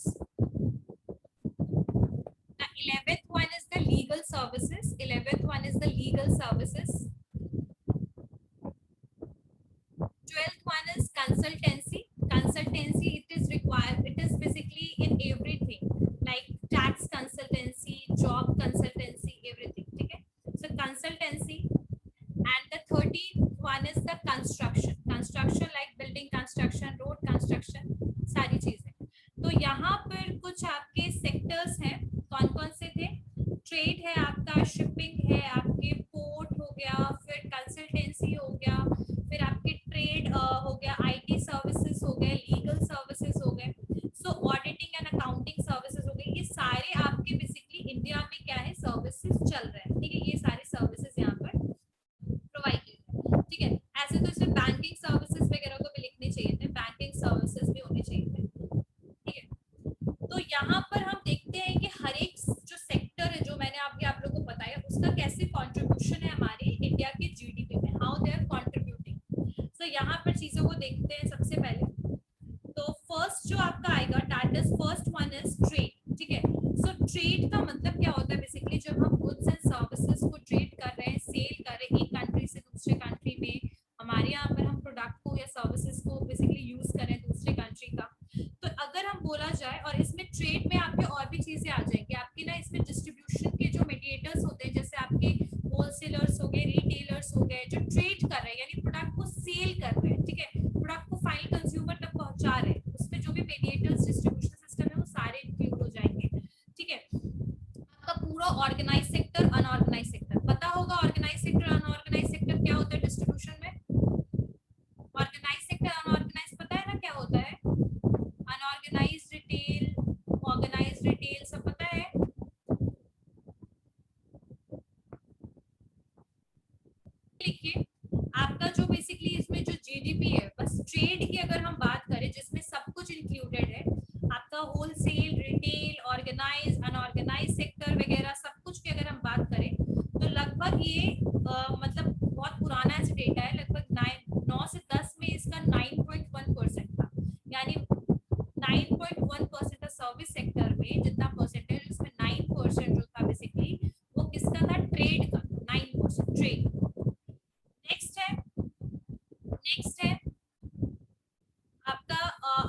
The 11th one is the legal services, 11th one is the legal services. 12th one is consultancy, consultancy it is required, it is basically in everything like tax consultancy, job consultancy, everything, okay? So consultancy. And the 13th one is the construction, construction like building construction, road construction, सारी चीजें. तो यहाँ पर कुछ आपके sectors हैं, कौन कौन से थे? ट्रेड है आपका, शिपिंग है आपके, पोर्ट हो गया, फिर कंसल्टेंसी हो गया, फिर आपके ट्रेड हो गया, आईटी सर्विसेज हो गए, लीगल सर्विसेज हो गए, सो ऑडिटिंग एंड अकाउंटिंग सर्विसेज हो गए. ये सारे आपके बेसिकली इंडिया में क्या है सर्विसेज चल रहे हैं, ठीक है, ये सारे सर्विसेज यहाँ पर प्रोवाइड किए हैं, ठीक है. ऐसे तो इसमें बैंकिंग सर्विसेज वगैरह को भी लिखने चाहिए थे, बैंकिंग सर्विसेज भी होने चाहिए थे, ठीक है. तो यहाँ पर हम देखते हैं कि हर एक जो सेक्टर है जो मैंने आपके आप लोगों को बताया उसका कैसे कंट्रीब्यूशन है हमारे इंडिया के जीडीपी में, हाउ दे आर कंट्रीब्यूटिंग. तो यहाँ पर चीजों को देखते हैं. सबसे पहले तो फर्स्ट जो आपका आएगा that is first one is trade, ठीक है. सो ट्रेड का मतलब क्या होता है? बेसिकली जब हम गुड्स एंड सर्विसेज को ट्रेड कर रहे हैं, सेल कर रहे हैं एक कंट्री से दूसरे कंट्री में, हमारे यहाँ पर हम प्रोडक्ट को या सर्विसेज को बेसिकली यूज करें दूसरे कंट्री का, तो अगर हम बोला जाए, और इसमें ट्रेड में आपके और भी चीजें आ जाएंगी आपकी ना, इसमें डिस्ट्रीब्यूशन के जो मीडिएटर्स होते हैं जैसे आपके होलसेलर्स हो गए, रिटेलर्स हो गए, जो ट्रेड कर रहे हैं यानी प्रोडक्ट को सेल कर रहे हैं, ठीक है, प्रोडक्ट को फाइनल कंज्यूमर तक पहुंचा रहे हैं, उसमें जो भी मीडिएटर्स डिस्ट्रीब्यूशन सिस्टम है वो सारे इंक्लूड हो जाएंगे, ठीक है. आपका पूरा ऑर्गेनाइज सेक्टर, अनऑर्गेनाइज सेक्टर, पता होगा ऑर्गेनाइज सेक्टर, अनऑर्गेनाइज सेक्टर क्या होता है डिस्ट्रीब्यूशन में? ऑर्गेनाइज सेक्टर, अनऑर्गेनाइज पता है ना क्या होता है? अनऑर्गेनाइज रिटेल, ऑर्गेनाइज रिटेल सब पता है? लिखिए आपका जो बेसिकली इसमें जो जीडीपी है, बस ट्रेड की अगर हम बात करें जिसमें सब कुछ इंक्लूडेड है, आपका wholesale, retail, organise, unorganise sector वगैरह सब कुछ की अगर हम बात करें तो लगभग ये मतलब बहुत पुराना ऐसा डेटा है, लगभग 9 से 10 में इसका 9.1% था, यानी 9.1% सर्विस सेक्टर में जितना परसेंटेज, उसमें 9% जो था बेसिकली वो किसका था? ट्रेड का, 9% ट्रेड. नेक्स्ट है आपका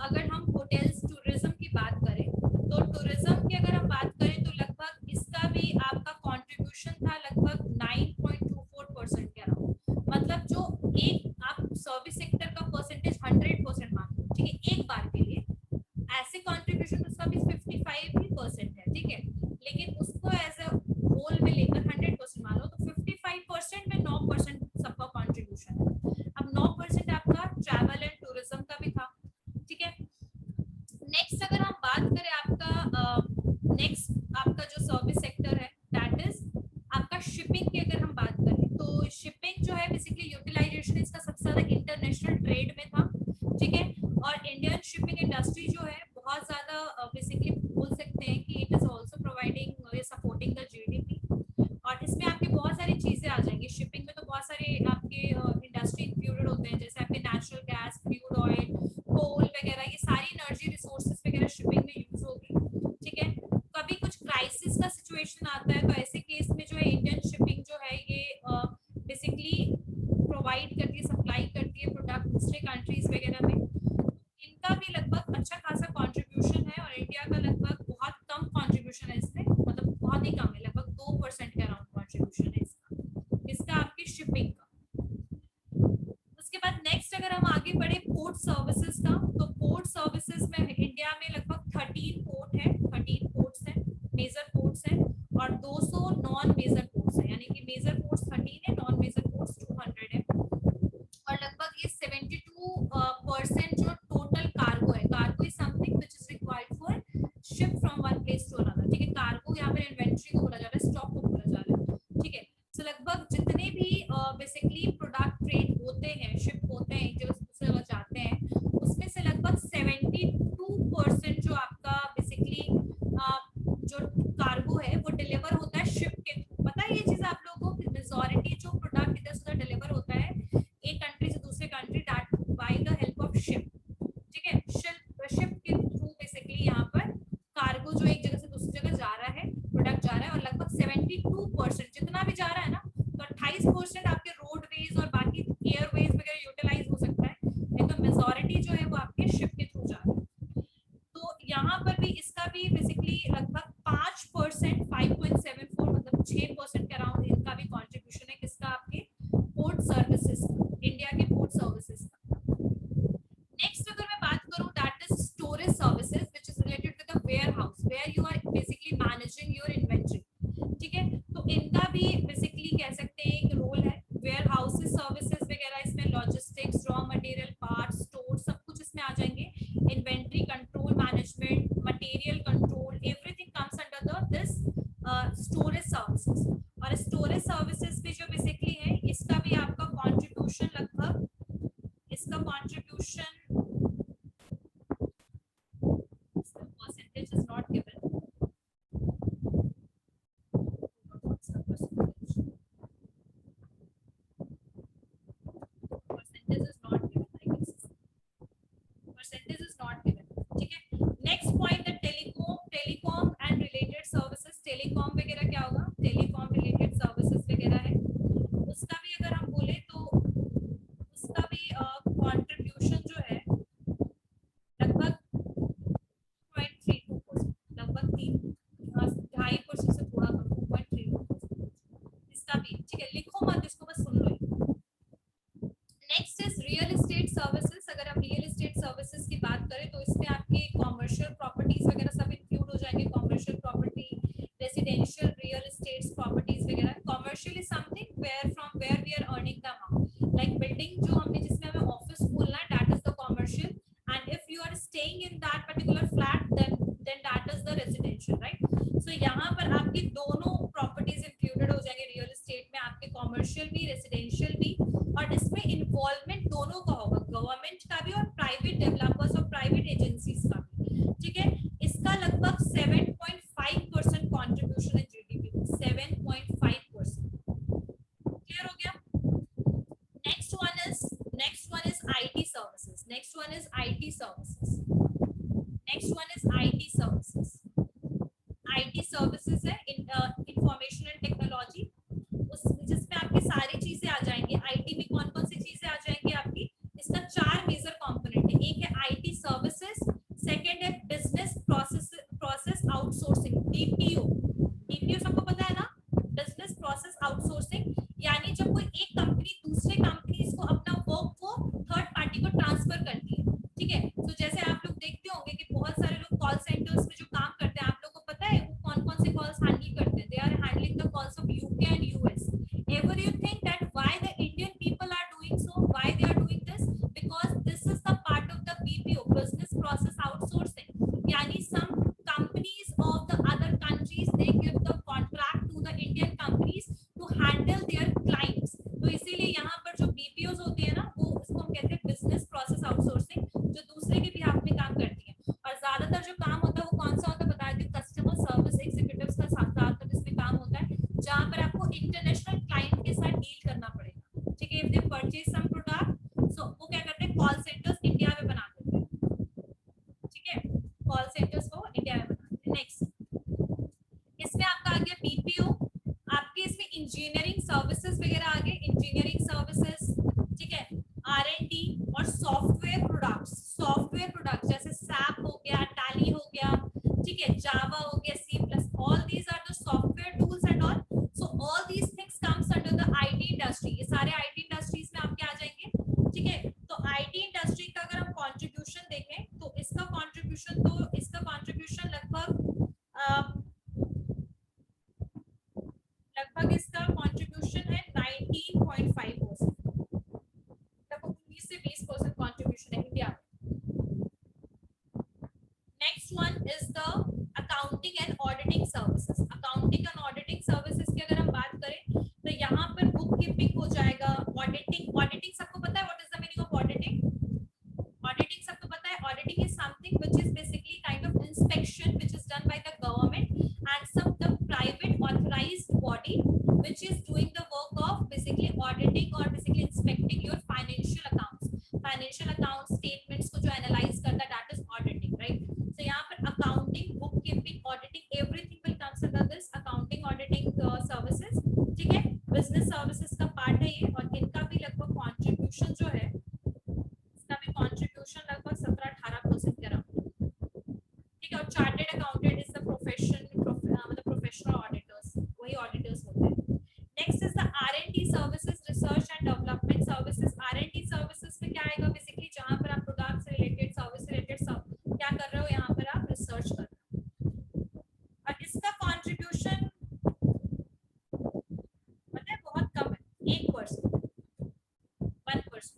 अगर हम होटल्स टूरिज्म की बात करें तो टूरिज्म की अगर हम बात करें तो लगभग इसका भी आपका कंट्रीब्यूशन था लगभग 9.24% के अराउंड. मतलब जो एक आप सर्विस सेक्टर का परसेंटेज 100% मान लो, ठीक है, एक बार के लिए ऐसे कंट्रीब्यूशन उसका भी 55% है, ठीक है, लेकिन उसको एज अ होल में लेकर 100% मान लो तो 55% में 9% सबका कंट्रीब्यूशन है. अब 9% आपका ट्रैवल एंड टूरिज्म का भी था, ठीक है. नेक्स्ट अगर हम बात करें नेक्स्ट आपका जो सर्विस सेक्टर है दैट इज आपका शिपिंग की अगर हम बात करें तो शिपिंग जो है बेसिकली यूटिलाइजेशन इसका सबसे ज्यादा इंटरनेशनल ट्रेड में था, ठीक है. और इंडियन शिपिंग इंडस्ट्री जो है बहुत ज्यादा बेसिकली बोल सकते हैं कि it is also providing supporting the GDP. और इसमें आपकी बहुत सारी चीजें आ जाएंगी. शिपिंग में तो बहुत सारे आपके इंडस्ट्री इंक्लूडेड होते हैं जैसे आपके नेचुरल गैस, क्रूड ऑयल, कोल वगैरह, ये सारी एनर्जी रिसोर्सेज वगैरह शिपिंग में यूज होगी, ठीक है. कभी कुछ क्राइसिस का सिचुएशन आता है तो ऐसे केस में जो है इंडियन शिपिंग जो है ये बेसिकली प्रोवाइड करती है, सप्लाई करती है प्रोडक्ट दूसरे कंट्रीज वगैरह में. इनका भी लगभग अच्छा यहाँ पर भी इसका भी बेसिकली लगभग 5%, 5.74 मतलब 6% के अराउंड इनका भी कंट्रीब्यूशन है। किसका? आपके पोर्ट सर्विसेज, इंडिया के पोर्ट सर्विसेज का। नेक्स्ट अगर मैं बात करूं, that is storage services which is related to the warehouse where you are basically managing your inventory. ठीक है, तो इनका भी बेसिकली कह सकते हैं एक रोल है। वेयर हाउसेज सर्विसेज वगैरह इसमें logistics, raw material, parts, store सब कुछ इसमें आ जाएंगे। Inventory control management, material control, everything comes under this storage services. और स्टोरेज सर्विसेज भी जो बेसिकली है इसका भी आपका कंट्रीब्यूशन लगभग, इसका कंट्रीब्यूशन, इसका percentage is not given, percentage is not given, I guess percentage is not given। ठीक है, next point the telecom and related services। telecom वगैरह क्या होगा? telecom related services वगैरह है, उसका भी अगर हम बोले तो उसका भी कंट्रीब्यूशन जो है लगभग 0.32%, लगभग 2.5% से थोड़ा कम, 2.32% इसका भी। ठीक है, लिखो मत इसको, बस सुन लो। Next is real estate services. अगर हम रियल एस्टेट सर्विसेज की बात करें तो इसमें आपके कॉमर्शियल प्रॉपर्टीज वगैरह सब इंक्लूड हो जाएंगे। Commercial property, residential real estate properties वगैरह। Commercial is something from where we are earning the amount, like building जो हमने जिसमें हमें ऑफिस खोलना है, that is the commercial. And if you are staying in that particular flat then that is the residential, right. So यहाँ पर आपकी दोनों प्रॉपर्टीज इंक्लूडेड हो जाएंगे रियल एस्टेट में, आपके कॉमर्शियल भी, रेसिडेंशियल भी। और इसमें इन्वॉल्वमेंट दोनों का होगा, गवर्नमेंट का भी और प्राइवेट डेवलपर्स और प्राइवेट एजेंसीज का भी। ठीक है, इसका लगभग 7.5% कंट्रीब्यूशन है जीडीपी में, 7.5%। क्लियर हो गया? Next one is IT services. Next one is IT services. IT services है इंफॉर्मेशन एंड टेक्नोलॉजी, उस जिसमें आपकी सारी चीजें आ जाएंगी। आईटी में कौन कौन सी चीजें आ जाएंगी आपकी? इसका 4 मेजर कंपोनेंट है। एक है आईटी सर्विसेज, सेकंड है business process outsourcing, BPO. BPO सबको पता है ना, बिजनेस प्रोसेस आउटसोर्सिंग, यानी जब कोई एक कंपनी दूसरे कंपनीज को अपना वर्क को थर्ड पार्टी को ट्रांसफर करती है। ठीक है, तो जैसे आप लोग देखते होंगे कि बहुत सारे लोग कॉल सेंटर्स में जो काम करते हैं, आप लोगों को पता है वो कौन कौन से कॉल्स हैंडल करते हैं? They are handling the calls of UK and US. Ever you think that why the Indian people are doing so? Why they are doing this? Because this is the part of the BPO, business process outsourcing. Yani some companies of the other countries, they give the contract to the Indian companies to handle their clients. तो इसीलिए यहाँ पर जो BPOs होती है ना, वो उसको हम कहते हैं business process outsourcing, जो दूसरे के behalf में काम करती है। और ज्यादातर जो काम होता है वो कौन सा होता है बता दें? कस्टमर सर्विस एग्जीक्यूटिव्स का ज्यादातर इसमें काम होता है, जहाँ पर आपको इंटरनेशनल क्लाइंट के साथ डील करना पड़ेगा। ठीक है, if they purchase some product, so वो क्या करते हैं? कॉल सेंटर्स इंडिया में बना देते हैं। ठीक है, कॉल सेंटर्स को इंडिया में बना देते हैं। नेक्स्ट इसमें आपका आ गया बीपीओ, आपके इसमें इंजीनियरिंग सर्विसेज वगैरह आ गए, इंजीनियरिंग सर्विसेज। ठीक है, आर&डी और सॉफ्टवेयर प्रोडक्ट्स जैसे सैप हो गया, टैली हो गया, ठीक है, जावा हो गया, C++, all these are the software tools and all. So all these things comes under the IT industry. ये सारे आईटी इंडस्ट्रीज में आपके आ जाएंगे। ठीक है, तो आईटी इंडस्ट्री का अगर हम कंट्रीब्यूशन देखें तो इसका कंट्रीब्यूशन लगभग इसका कंट्रीब्यूशन है 19.5%, लगभग 19 से 20% कंट्रीब्यूशन है इंडिया में। Next one is the accounting and auditing services. Accounting and auditing services की अगर हम बात करें तो यहाँ पर बुक कीपिंग हो जाएगा, ऑडिटिंग सबको पता है what is the meaning of auditing? Auditing सबको पता है, auditing is something which is basically kind of inspection which is done by the government and some the private authorized body which is doing the work of basically auditing or basically inspecting your financial accounts statements को जो analyze करता है, that is auditing, right? So यहाँ पर accounting, bookkeeping, auditing, everything will comes under this accounting auditing services। ठीक है, business services का part है ये, और इनका भी लगभग contribution जो है, इसका भी contribution लगभग 17-18% के around. Chartered accountant is the profession, मतलब प्रोफेशनल ऑडिटर्स, वही ऑडिटर्स होते हैं। Next is the R&D services, research and development services. R&D services में क्या आएगा बेसिकली, जहां पर आप प्रोडक्ट से रिलेटेड, सर्विस से रिलेटेड सब क्या कर रहे हो, यहाँ पर आप रिसर्च कर रहे हो। और इसका कंट्रीब्यूशन पता है बहुत कम है, 1%, 1%,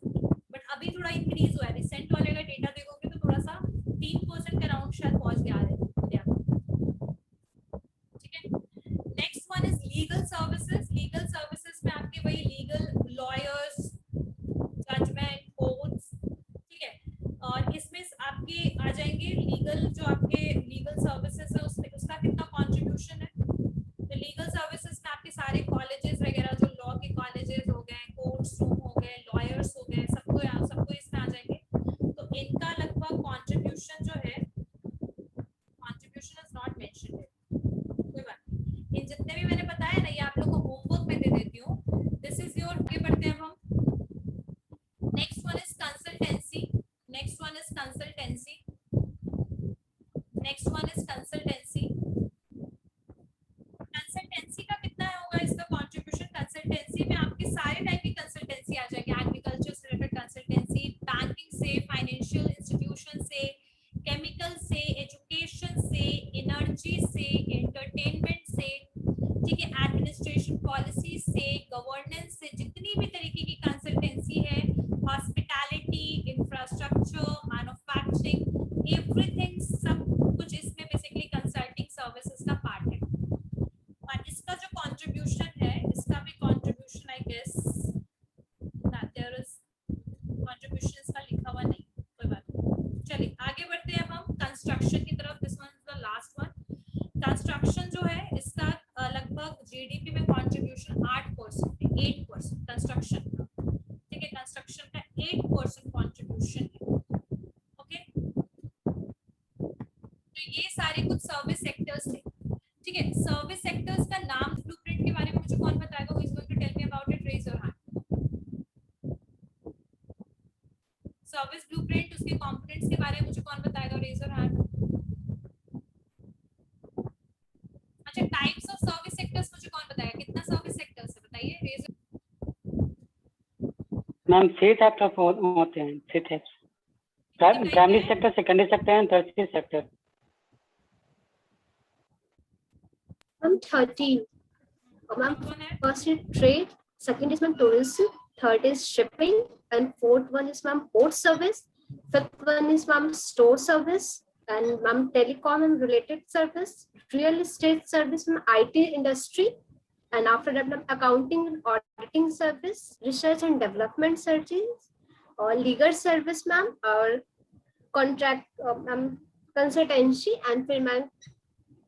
बट अभी थोड़ा इंक्रीज हुआ है। रिसेंट वाले का डेटा देखोगे तो थोड़ा सा 3% के अराउंड शायद पहुंच गया है इंडिया में, ठीक है। Next one is legal services. Legal services में आपके वही लीगल लॉयर्स, जजमेंट, कोर्ट्स, ठीक है। और इसमें आपके आ जाएंगे लीगल, जो आपके लीगल सर्विसेज है उसमें उसका कितना कंट्रीब्यूशन है। तो लीगल सर्विसेज में आपके सारे कॉलेजेस वगैरह, जो लॉ के कॉलेजेस हो गए, कोर्ट्स रूम हो गए, लॉयर्स हो गए, सबको इसमें आ जाएंगे। तो इनका लगभग कंट्रीब्यूशन जो है, कंट्रीब्यूशन इज नॉट मेंशन्ड है, कोई बात नहीं। इन जितने भी मैंने बताया ना, ये आप लोग को होमवर्क में दे देती हूँ। दिस इज योर, आगे बढ़ते हैं हम। Next one is consultancy. Next one is consultancy. Next one is consultancy. Consultancy का कितना होगा इसका कंट्रीब्यूशन। कंसल्टेंसी में आपके सारे टाइप की कंसल्टेंसी आ जाएगी, एग्रीकल्चर से रिलेटेड कंसल्टेंसी, बैंकिंग से, फाइनेंशियल इंस्टीट्यूशन से, केमिकल से, एजुकेशन से, एनर्जी से, एंटरटेनमेंट से, ठीक है, एडमिनिस्ट्रेशन पॉलिसी से, गवर्नेंस से, जितनी भी तरीके की कंसल्टेंसी है, हॉस्पिटैलिटी, इंफ्रास्ट्रक्चर, मैन्युफैक्चरिंग, एवरीथिंग, सब कुछ इसमें बेसिकली कंसल्टिंग सर्विसेज का पार्ट है। और इसका जो कंट्रीब्यूशन है, इसका भी contribution I guess there is contribution इसका लिखा हुआ नहीं, कोई बात नहीं। चलिए आगे बढ़ते हैं हम कंस्ट्रक्शन की तरफ। This one is the last one. Construction जो है इसका लगभग जीडीपी में कंट्रीब्यूशन 8% है, 8% कंस्ट्रक्शन का, ठीक है। कंस्ट्रक्शन का 8% कंट्रीब्यूशन है, ओके। तो ये सारे कुछ सर्विस सेक्टर्स थे, ठीक है। सर्विस सेक्टर्स का नाम, ब्लूप्रिंट के बारे में मुझे कौन बताएगा, who is going to tell me about it, raise your hand. Service blueprint, उसके कंपोनेंट्स के बारे में मुझे कौन बताएगा, रेज योर हैंड। अच्छा, टाइप्स ऑफ सर्विस सेक्टर्स मुझे कौन बताएगा, कितना सर्विस सेक्टर्स है बताइए, रेज। मैम 6 टाइप्स ऑफ होते हैं, 6 types. Primary sector, secondary sector and tertiary sector. Ma'am, 13. Ma'am, first is trade, second is ma'am tourism, third is shipping, and fourth one is ma'am port service, fifth one is ma'am store service, and ma'am telecom and related service, real estate service, ma'am IT industry, and after that ma'am accounting and auditing service, research and development services, or legal service ma'am, or contract ma'am consultancy, and फिर ma'am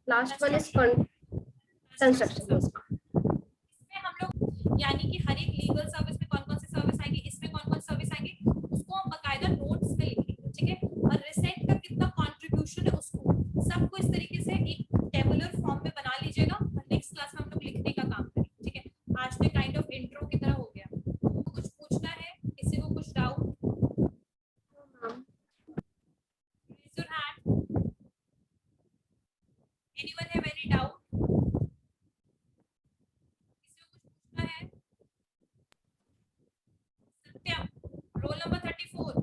last one is construction. इसमें हम लोग यानी कि हर एक legal service में कौन कौन से सर्विस आएंगे, इसमें कौन कौन सर्विस आएंगे, उसको हम बकायदा नोट्स में लिखेंगे, ठीक है। और रिसेंट का कितना कंट्रीब्यूशन है उसको सबको इस तरीके से एक टेबुलर फॉर्म में बना लीजिएगा। नेक्स्ट क्लास में हम लोग लिखने का काम करेंगे, ठीक है। आज तो काइंड ऑफ इंट्रो की तरह हो गया। तो कुछ पूछना है, किसी को कुछ doubt, raise your hand. Anyone have any doubt? Satyam, roll number 34,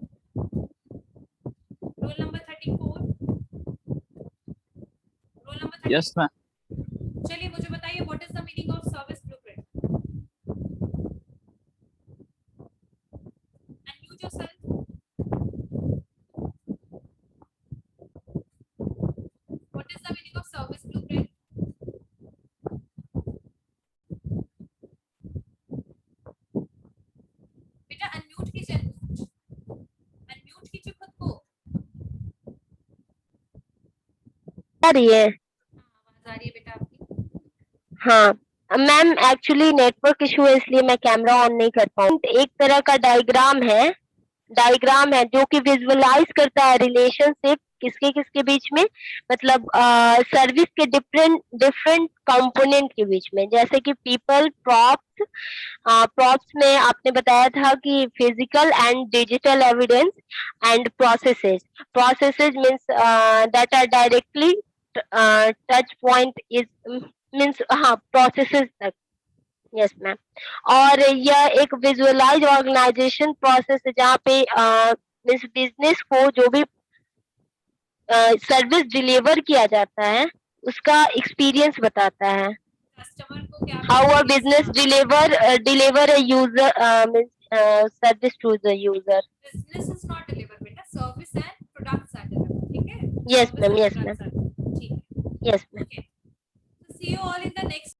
roll number 34, roll number 34। Yes ma'am. चलिए मुझे बताइए, what is the meaning of service blueprint? Unmute yourself. What is the meaning of service blueprint? बेटा unmute कीजिए, unmute कीजिए खुद को। आ रही है? आवाज आ रही है बेटा आपकी। हाँ मैम, एक्चुअली नेटवर्क इशू है इसलिए मैं कैमरा ऑन नहीं कर पाऊँ। एक तरह का डायग्राम है जो कि विजुअलाइज करता है रिलेशनशिप किसके किसके बीच में, मतलब सर्विस के डिफरेंट कंपोनेंट के बीच में, जैसे कि पीपल, प्रॉप्स। प्रॉप्स में आपने बताया था कि physical and digital evidence and processes. Processes means that are directly touch point is means, हाँ, प्रोसेसेस तक। Yes ma'am. और यह एक विजुअलाइज ऑर्गेनाइजेशन प्रोसेस है जहाँ पे मीन्स बिजनेस को जो भी सर्विस डिलीवर किया जाता है उसका एक्सपीरियंस बताता है। कस्टमर को क्या, how a business deliver a user means service to the user. Business is not deliver बेटा, service and products are deliver, ठीक है? यस मैम, यस मैम, ठीक है, yes ma'am. Okay. See you all in the next